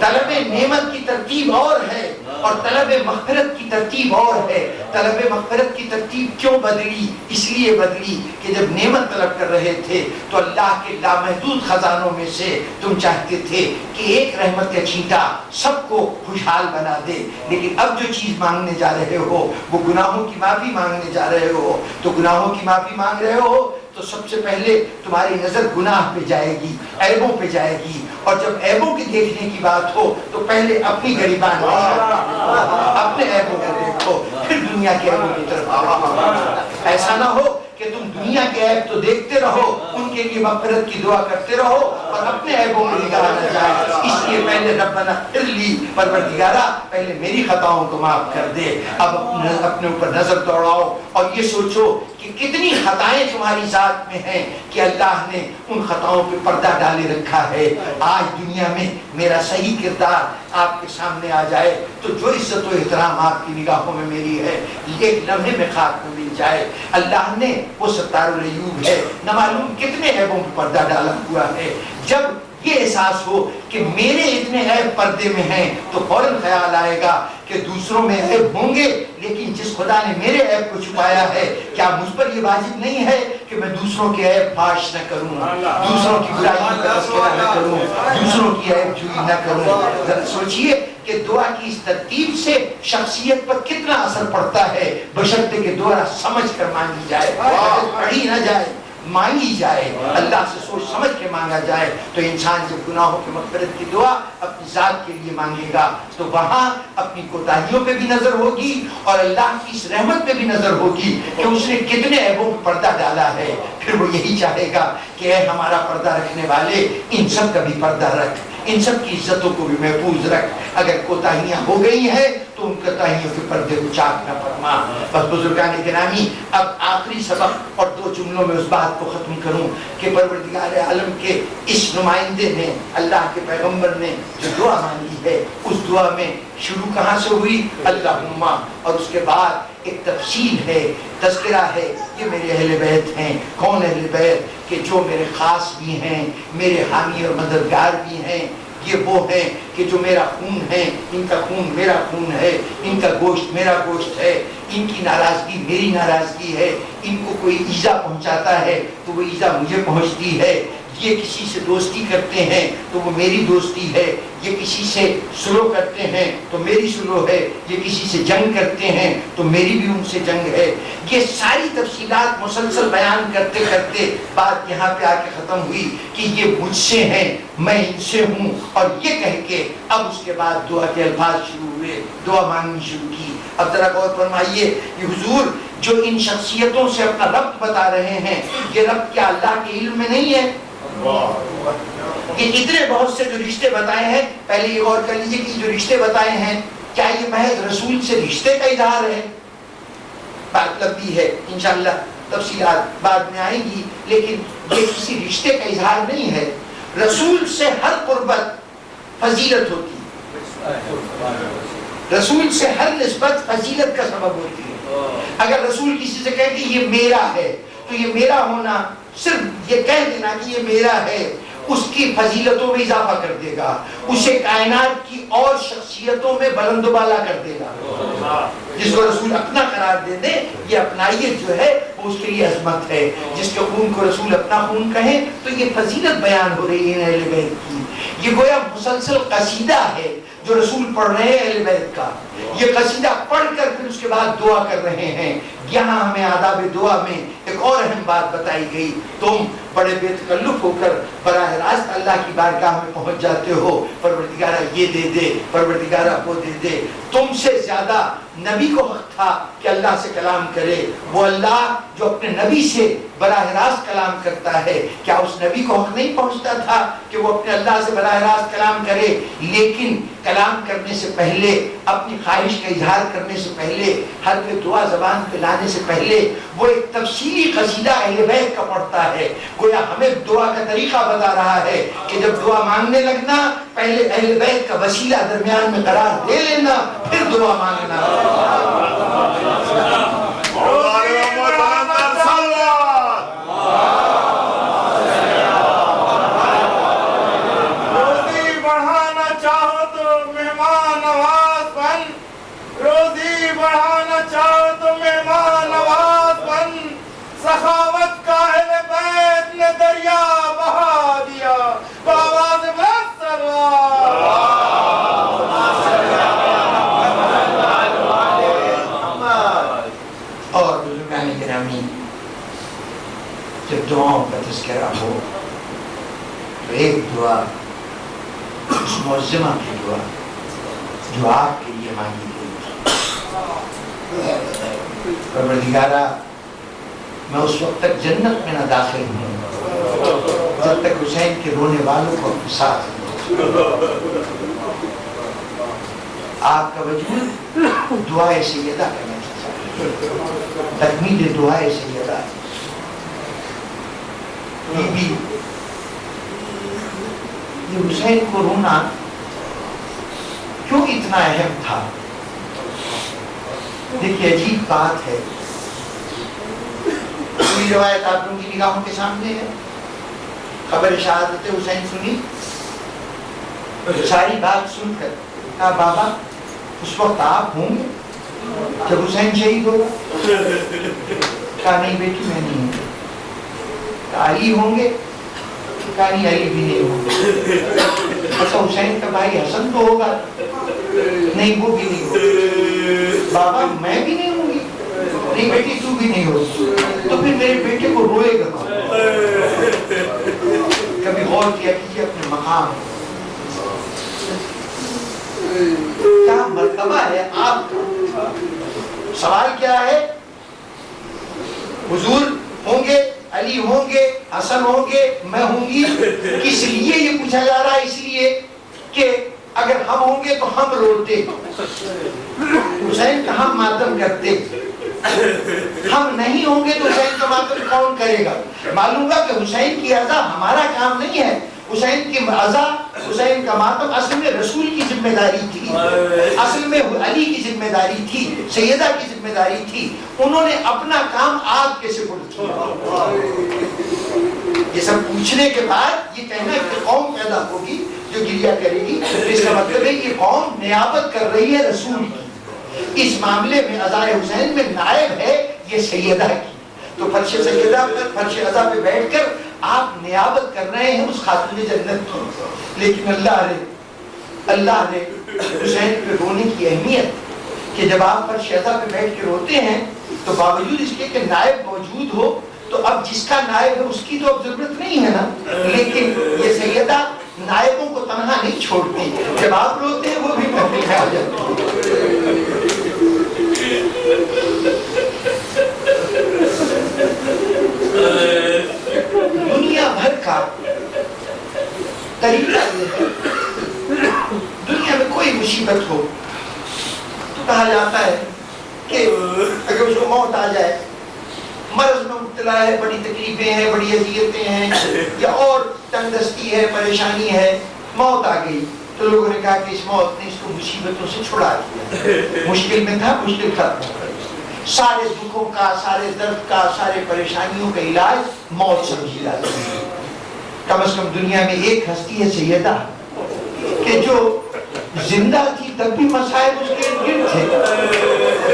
طلب نعمت کی ترتیب اور ہے اور طلب مغفرت کی ترتیب اور ہے. طلب مغفرت کی ترتیب کیوں بدلی؟ اس لیے بدلی کہ جب نعمت طلب کر رہے تھے تو اللہ کے لامحدود خزانوں میں سے تم چاہتے تھے کہ ایک رحمت کا چھینٹا سب کو خوشحال بنا دے. لیکن اب جو چیز مانگنے جا رہے ہو وہ گناہوں کی معافی مانگنے جا رہے ہو. تو گناہوں کی معافی مانگ رہے ہو تو سب سے پہلے تمہاری نظر گناہ پہ جائے گی، عیبوں پہ جائے گی. اور جب عیبوں کی دیکھنے کی بات ہو تو پہلے اپنی گریبان اپنے عیبوں کو دیکھو، پھر دنیا کے عیبوں کی طرف. ایسا نہ ہو کہ تم دنیا کے عیب تو دیکھتے رہو، ان کے لیے مغفرت کی دعا کرتے رہو اور اپنے عیبوں کو نگاہ نہ جائے. اس لیے پہلے ربنا اغفر لی، پروردگارا پہلے میری خطاؤں کو معاف کر دے. اب اپنے اوپر نظر دوڑاؤ اور یہ سوچو کہ کتنی خطائیں تمہاری ذات میں ہیں کہ اللہ نے ان خطاؤں پہ پردہ ڈالے رکھا ہے. آج دنیا میں میرا صحیح کردار آپ کے سامنے آ جائے تو جو عزت و احترام آپ کی نگاہوں میں میری ہے ایک لمحے میں خاک میں مل جائے. اللہ نے وہ ستار العیوب ہے، نہ معلوم کتنے عیبوں پہ پردہ ڈالا ہوا ہے. جب یہ احساس ہو کہ میرے اتنے عیب پردے میں ہیں تو فوراً خیال آئے گا کہ دوسروں میں عیب ہوں گے، لیکن جس خدا نے میرے عیب کو چھپایا ہے کیا مجھ پر یہ واجب نہیں ہے کہ میں دوسروں کے عیب فاش نہ کروں، دوسروں کی برائیوں کا تذکرہ نہ کروں، دوسروں کی عیب جوئی نہ کروں. ذرا سوچئے کہ دعا کی اس ترتیب سے شخصیت پر کتنا اثر پڑتا ہے، بشرطے کہ دعا سمجھ کر مانگی جائے، پڑھی نہ جائے، مانگی جائے، اللہ سے سوچ سمجھ کے مانگا جائے. تو انسان جب گناہوں کی مغفرت کی دعا اپنی ذات کے لیے مانگے گا تو وہاں اپنی کوتاہیوں پہ بھی نظر ہوگی اور اللہ کی اس رحمت پہ بھی نظر ہوگی کہ اس نے کتنے عیبوں پہ پردہ ڈالا ہے. پھر وہ یہی چاہے گا کہ اے ہمارا پردہ رکھنے والے ان سب کا بھی پردہ رکھ، ان سب کی عزتوں کو بھی محفوظ رکھ. اگر کوتاہیاں ہو گئی ہیں تو ان کوتاہیوں کے پردے کو چاک نہ فرما. بس بزرگان گرامی، اب آخری سبق اور 2 جملوں میں اس بات کو ختم کروں کہ پروردگار عالم کے اس نمائندے نے، اللہ کے پیغمبر نے جو دعا مانگی ہے اس دعا میں شروع کہاں سے ہوئی؟ اللہم، اور اس کے بعد ایک تفصیل ہے، تذکرہ ہے. یہ میرے اہل بیت ہیں. کون اہل بیت؟ کہ جو میرے خاص بھی ہیں، میرے حامی اور مددگار بھی ہیں. یہ وہ ہیں کہ جو میرا خون ہے، ان کا خون میرا خون ہے، ان کا گوشت میرا گوشت ہے، ان کی ناراضگی میری ناراضگی ہے. ان کو کوئی ایذا پہنچاتا ہے تو وہ ایذا مجھے پہنچتی ہے. یہ کسی سے دوستی کرتے ہیں تو وہ میری دوستی ہے. یہ کسی سے سلو کرتے ہیں تو میری سلو ہے. یہ کسی سے جنگ کرتے ہیں تو میری بھی ان سے جنگ ہے. یہ ساری تفصیلات مسلسل بیان کرتے کرتے بات یہاں پہ آ کے ختم ہوئی کہ یہ مجھ سے ہیں، میں ان سے ہوں. اور یہ کہہ کے اب اس کے بعد دعا کے الفاظ شروع ہوئے، دعا مانگنی شروع کی. اب ذرا غور فرمائیے کہ حضور جو ان شخصیتوں سے اپنا ربط بتا رہے ہیں، یہ ربط کیا اللہ کے علم میں نہیں ہے؟ یہ اتنے بہت سے جو رشتے بتائے ہیں، پہلے یہ غور کر لیجیے کہ جو رشتے بتائے ہیں کیا یہ محض رسول سے رشتے کا اظہار ہے؟ بات لمبی ہے، انشاءاللہ تفصیلات بعد میں آئیں گی، لیکن یہ کسی رشتے کا اظہار نہیں ہے. رسول سے ہر قربت فضیلت ہوتی ہے، رسول سے ہر نسبت فضیلت کا سبب ہوتی ہے. اگر رسول کسی سے کہے کہ یہ میرا ہے تو یہ میرا ہونا، صرف یہ کہہ دینا کہ یہ میرا ہے، اس کی فضیلتوں میں اضافہ کر دے گا، اسے کائنات کی اور شخصیتوں میں بلند و بالا کر دے گا. جس کو رسول اپنا قرار دے دے، یہ اپنائیت جو ہے وہ اس کے لیے عظمت ہے. جس کے خون کو رسول اپنا خون کہیں تو یہ فضیلت بیان ہو رہی ہے اہل بیت کی. یہ گویا مسلسل قصیدہ ہے، جو رسول پڑھ رہے ہیں اہل بیت کا، یہ قصیدہ پڑھ کر پھر اس کے بعد دعا کر رہے ہیں۔ یہاں ہمیں آداب دعا میں ایک اور اہم بات بتائی گئی، تم بڑے بے تکلف ہو کر براہ راست اللہ کی بارگاہ میں پہنچ جاتے ہو، پروردگارہ یہ دے دے، پروردگارہ وہ دے دے۔ تم سے زیادہ نبی کو حق تھا کہ اللہ سے کلام کرے، وہ اللہ جو اپنے نبی سے براہ راست کلام کرتا ہے، کیا اس نبی کو حق نہیں پہنچتا تھا کہ وہ اپنے اللہ سے براہ راست کلام کرے؟ لیکن کلام کرنے سے پہلے، اپنی خواہش کا اظہار کرنے سے پہلے، حرف دعا زبان پہ لانے سے پہلے وہ ایک تفصیلی قصیدہ اہل بیت کا پڑھتا ہے۔ گویا ہمیں دعا کا طریقہ بتا رہا ہے کہ جب دعا مانگنے لگنا، پہلے اہل بیت کا وسیلہ درمیان میں قرار دے لینا، پھر دعا مانگنا۔ روزی بڑھانا چاہو تو مہمان نواز بن، روزی بڑھانا چاہو تو مہمان نواز بن، سخاوت کا اہل بیت نے دریا بہا دیا، بآواز بلند سلوات۔ اور بزرگان گرامی، جب دعاؤں کا تذکرہ ہو تو ایک دعا اس معظمہ کی دعا جو آپ کے لیے مانگی گئی، پروردگارہ میں اس وقت تک جنت میں نہ داخل ہوں جب تک حسین کے رونے والوں کو اپنے ساتھ لوں۔ آپ کا وجود دعائے سیدہ کرنا چاہتا ہے، تکمیل دعائے سیدہ۔ بی بی یہ حسین کو رونا کیوں اتنا اہم تھا؟ دیکھیے عجیب بات ہے، پوری روایت آپ لوگوں کی نگاہوں کے سامنے ہے۔ خبر شہادت حسین سنی، ساری بات سن کر کہا بابا اس وقت آپ ہوں گے جب حسین شہید ہوگا؟ کہا نہیں بیٹی میں نہیں ہوں گے۔ کہا علی ہوں گے؟ کہا نہیں علی بھی نہیں ہوں گے۔ اچھا حسین کا بھائی حسن تو ہوگا؟ نہیں وہ بھی نہیں ہوگا۔ بابا میں بھی نہیں ہوں گی؟ نہیں بیٹی تو بھی نہیں ہوگی۔ تو پھر میرے بیٹے کو روئے گا کون؟ کبھی غور کیا کیجیے اپنے مقام، کیا مرتبہ ہے آپ کا؟ سوال کیا ہے؟ حضور ہوں گے، علی ہوں گے، حسن ہوں گے، میں ہوں گی۔ کس لیے یہ پوچھا جا رہا ہے؟ اس لیے کہ اگر ہم ہوں گے تو ہم روتے، حسین کا ہم ماتم کرتے، ہم نہیں ہوں گے تو حسین کا ماتم کون کرے گا؟ معلوم ہوا کہ حسین کی عزا ہمارا کام نہیں ہے، حسین کی عزا، حسین کا ماتم اصل میں رسول کی ذمہ داری تھی، اصل میں علی کی ذمہ داری تھی، سیدہ کی ذمہ داری تھی۔ انہوں نے اپنا کام آپ کے سپرد کیا۔ یہ سب پوچھنے کے بعد یہ کہنا کہ قوم پیدا ہوگی جو گریہ کرے گی، اس کا مطلب ہے کہ قوم نیابت کر رہی ہے رسول کی۔ اس معاملے میں عزائے حسین میں نائب ہے یہ سیدہ کی، تو فرش سیدہ پر، فرش عزا پہ بیٹھ کر آپ نیابت کر رہے ہیں اس خاتون جنت کی۔ لیکن اللہ نے حسین پہ رونے کی اہمیت کہ جب آپ فرش عزا پہ بیٹھ کے روتے ہیں تو باوجود اس کے کہ نائب موجود ہو تو اب جس کا نائب ہے اس کی تو اب ضرورت نہیں ہے نا، لیکن یہ سیدہ نائبوں کو تنہا نہیں چھوڑتی، جب آپ روتے ہیں وہ بھی محفل میں آ جاتے ہیں۔ دنیا بھر کا طریقہ یہ ہے، دنیا میں کوئی مصیبت ہو تو کہا جاتا ہے کہ اگر اس کو موت آ جائے، مرض میں مبتلا ہے، بڑی تکلیفیں ہیں، بڑی اذیتیں ہیں، یا اور تنگ دستی ہے، پریشانی ہے، موت آ گئی تو لوگوں نے کہا کہ اس موت نے اس کو مصیبتوں سے چھڑا دیا، مشکل میں تھا، مشکل ختم ہو گئی۔ سارے دکھوں کا، سارے درد کا، سارے پریشانیوں کا علاج موت سمجھی جاتی ہے۔ کم از کم دنیا میں ایک ہستی ہے سیدہ کہ جو زندہ تھی تب بھی مسائل اس کے گرد تھے،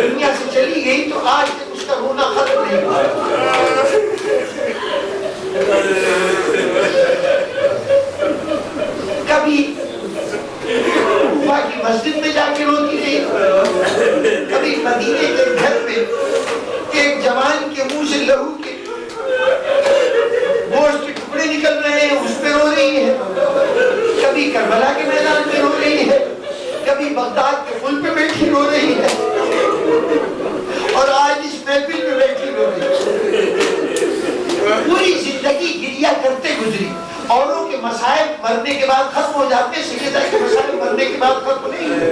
دنیا سے چلی گئی تو آج تک اس کا رونا ختم نہیں ہوا۔ کبھی کوفہ کی لہو کے گوشت کے ٹکڑے نکل رہے ہیں، اس پہ رو رہی ہے، کبھی کربلا کے میدان میں رو رہی ہے، کبھی بغداد کے پل پہ بیٹھی رو رہی ہے، اور آج اس محفل میں بیٹھی رو رہی ہے۔ پوری زندگی گریہ کرتے گزری۔ اوروں کے مسائل مرنے کے بعد ختم ہو جاتے، سیدہ کے مسائل مرنے کے بعد ختم نہیں ہوتے۔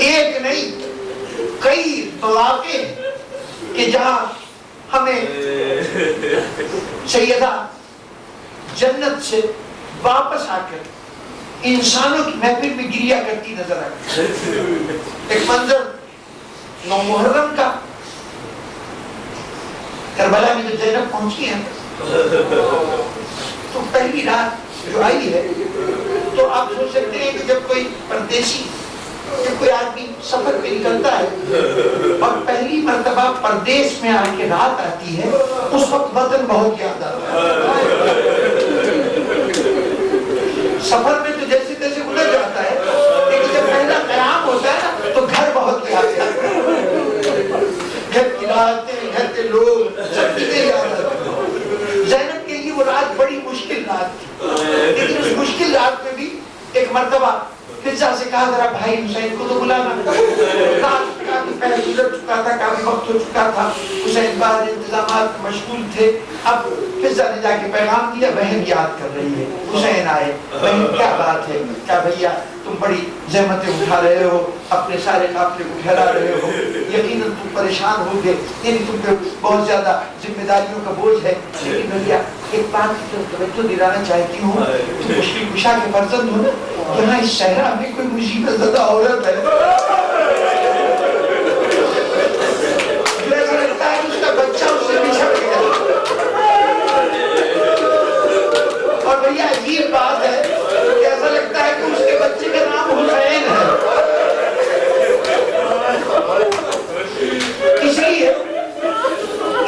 ایک نہیں کئی مواقع کہ جہاں ہمیں سیدہ جنت سے واپس آ کر انسانوں کی محفل میں گریہ کرتی نظر آئی۔ ایک منظر 9 محرم کا کربلا میں جو زینب پہنچی ہے تو پہلی رات جو آئی ہے، تو آپ سوچ سکتے ہیں کہ جب کوئی پردیسی، جب کوئی آدمی سفر پہ نکلتا ہے اور پہلی مرتبہ پردیس میں آ کے رات آتی ہے، اس وقت وطن بہت یاد آتا ہے۔ سفر میں تو جیسے تیسے گزر جاتا ہے، لیکن جب پہلا قیام ہوتا ہے نا تو گھر بہت یاد آتا ہے، گھر کی راتیں، گھر کے لوگ، سب چیزیں یاد آتی ہیں۔ زینب کے لیے وہ رات بڑی مشکل رات تھی، لیکن اس مشکل رات میں بھی ایک مرتبہ فضا سے کہا ذرا بھائی حسین کو تو بلانا۔ رات کافی پہلے گزر چکا تھا، کافی وقت ہو چکا تھا، حسین بعض انتظامات مشغول تھے۔ اب فضا نے جا کے پیغام دیا، بہن یاد کر رہی ہے۔ حسین آئے، بہن کیا بات ہے؟ کیا بھیا تم بڑی زحمتیں اٹھا رہے ہو، اپنے سارے قافلے کو ٹھہرا رہے ہو، یقیناً تم پریشان ہو گے، یعنی تم پہ بہت زیادہ ذمہ داریوں کا بوجھ ہے، لیکن بھیا ایک بات کی طرف توجہ دلانا چاہتی ہوں، تم مشکل کشا کے فرزند ہو نا، یہاں اس صحرا میں کوئی مصیبت زدہ عورت ہے جو ایسا لگتا ہے کہ اس کا بچہ اس سے بچھڑ گیا، اور بھیا عجیب بات ہے کہ ایسا لگتا ہے کہ اس کے بچے کا نام حسین ہے۔ اس لیے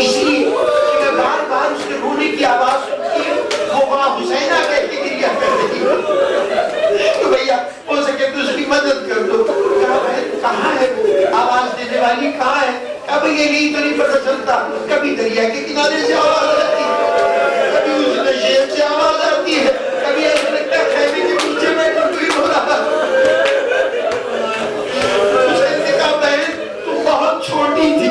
کہ میں بار بار اس کے رونے کی آواز سنتی ہے، وہ ماں حسینہ کہہ کے گریہ کر رہی ہے، تو بھیا ہو سکے تو اس کی مدد کر دو۔ کہا بہن کہاں ہے وہ آواز دینے والی، کہاں ہے؟ کہا بھئی یہ نہیں تو نہیں پتہ چلتا، کبھی دریا کے کنارے سے آواز آتی ہے، کبھی اس نشیب سے آواز آتی ہے، کبھی ایسا لگتا ہے خیمے کے پیچھے بیٹھ کر کوئی ہو رہا۔ حسین نے کہا بہن تم بہت چھوٹی تھی،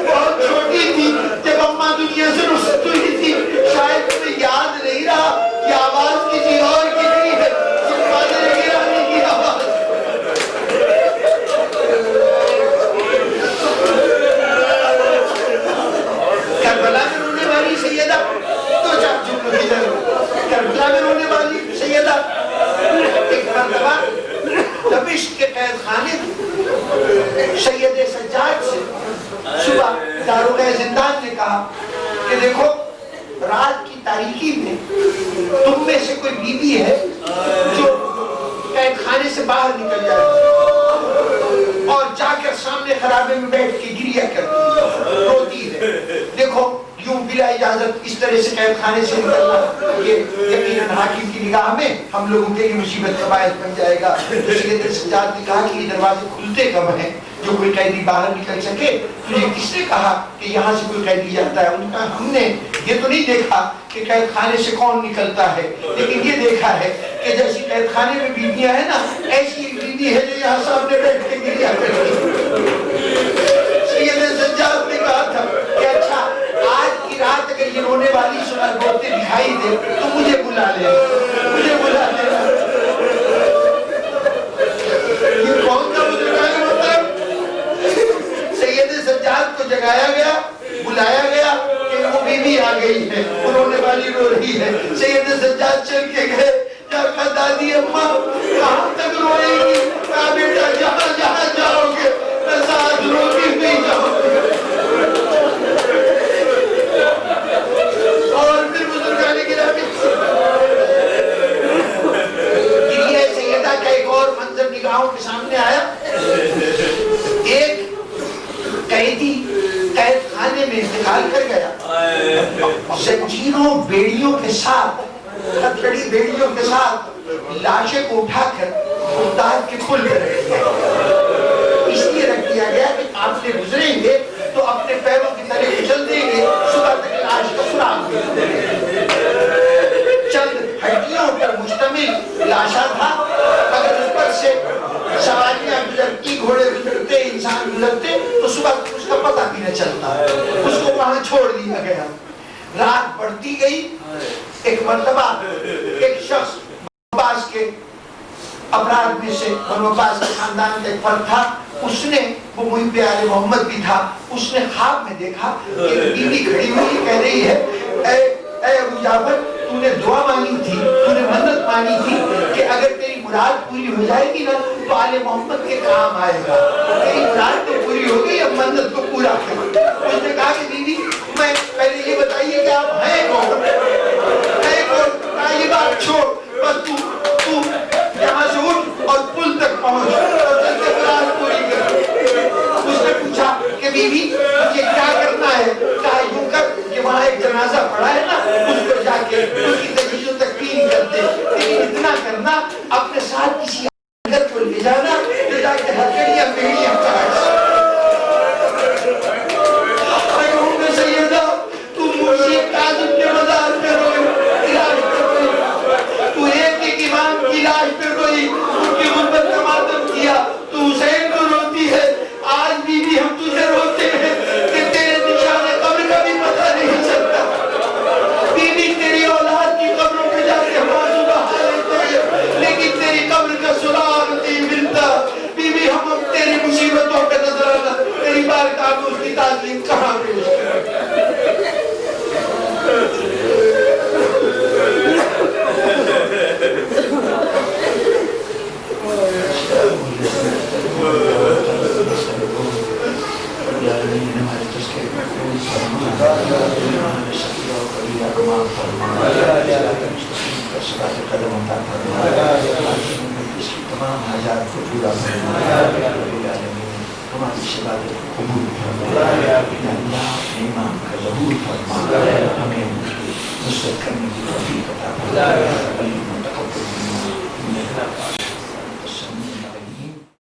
بہت چھوٹی تھی جب اماں دنیا سے رخصت ہوئی تھی، شاید تمہیں یاد نہیں رہا کہ آواز کسی اور کی نہیں ہے، صرف فاضل گرامی کی آواز۔ کربلا میں رونے والی سیدہ، دو چار جملوں کی ضرورت، کربلا میں رونے والی سیدہ ایک مرتبہ دمشق کے قید خانے میں سید سجاد سے صبح داروغہ زندان نے کہا کہ دیکھو رات کی تاریکی میں تم میں سے کوئی بی بی ہے جو قید خانے سے باہر نکل جائے اور جا کر سامنے خرابے میں بیٹھ کے گریہ کرتی ہے، روتی ہے۔ دیکھو یوں بلا اجازت اس طرح سے قید خانے سے نکلنا یہ یقیناً حاکم کی نگاہ میں ہم لوگوں کے لیے مصیبت کا باعث بن جائے گا۔ تو سید سجاد نے کہا کہ یہ دروازے کھلتے کب ہیں جو کوئی قیدی باہر نکل سکے؟ تجھے کس نے کہا کہ یہاں سے کوئی قیدی جاتا ہے؟ انہوں نے کہا ہم نے یہ تو نہیں دیکھا کہ قید خانے سے کون نکلتا ہے، لیکن یہ دیکھا ہے کہ جیسی قید خانے میں بیویاں ہیں نا، ایسی ایک بیوی ہے جو یہاں سامنے بیٹھ کے گریہ کرتی ہے۔ سید سجاد نے کہا تھا کہ اچھا آج کی رات اگر یہ رونے والی سنت بولتے دکھائی دے تو مجھے بلا لے، مجھے بلا لے۔ یہ کون کا بزرگان مطلب؟ سید سجاد کو جگایا گیا، بلایا گیا کہ وہ بیوی آ گئی ہے، وہ رونے والی رو رہی ہے۔ سید سجاد چل کے گئے، جا کہا دادی اماں کہاں تک روئے گی؟ کہا بیٹا جہاں جہاں جاؤ گے میں ساتھ روتی نہیں جاؤں گی۔ اور پھر بزرگان گرامی گریہ سیدہ کا ایک اور منظر نگاہوں کے سامنے آیا۔ ایک قیدی قید خانے میں انتقال کر گیا، زنجیروں بیڑیوں کے ساتھ، ہتھڑی بیڑیوں کے ساتھ لاشیں کو اٹھا کر بغداد کے پل پر رکھ دیا۔ اس لیے رکھ دیا گیا کہ قافلے گزریں گے تو اب تو صبح اس کا پتہ بھی نہ چلتا، اس کو وہاں چھوڑ دیا گیا۔ رات بڑھتی گئی، ایک مرتبہ ایک شخص عباس کے افراد میں سے، بنو عباس کے خاندان کا ایک فرد تھا، اس نے، وہ محب آل محمد بھی تھا، اس نے خواب میں دیکھا کہ بیوی کھڑی ہوئی کہہ رہی ہے اے ابو جعفر، تو نے دعا مانگی تھی، تو نے منت مانگی تھی کہ اگر تیری مراد پوری ہو جائے گی نا تو آل محمد کے کام آئے گا، تیری مراد تو پوری ہو گئی، اب منت کو پورا کر۔ اس نے کہا کہ بیوی میں پہلے یہ بتائیے کہ آپ ہیں کون؟ ہیں کون؟ کہا یہ بات چھوڑ، بس تو یہاں سے اٹھ اور پل تک پہنچ اور جل کے مراد پوری کر۔ اس نے پوچھا کہ بیوی مجھے کیا کرنا ہے؟ کہا یوں کر کہ وہاں ایک جنازہ پڑا ہے نا، اس کو جا کے اس کی تجہیز و تکفین کر دے، لیکن اتنا کرنا اپنے ساتھ کسی گھر کو لے جانا، لے جا کے ہتھیلیاں بیڑیاں کاٹ۔ سیدہ تم مرشی کاظم کے مزار پہ روئی، علاج پہ روئی، تو ایک امام کی لاش پہ روئی، ان کی غربت کا ماتم کیا، تو حسین کو روتی ہے، آج بھی ہم تجھے روتے ہیں کہ تیرے نشان قبر کا بھی پتہ نہیں چلتا۔ بیوی تیری اولاد کی قبروں پہ جا کے ہم آنسو بہا لیتے ہیں، لیکن تیری قبر کا سراغ نہیں ملتا۔ بیوی ہم اب تیری مصیبتوں کا نظرانہ تیری بارگاہ میں اس کی تعظیم کہاں پیش کریں؟ تمام حاجات کو پورا فرما، ہماری شہادت کو قبول فرما، اللہ امام کا ظہور فرما، ہمیں نصرت کرنے کی توفیق عطا فرما۔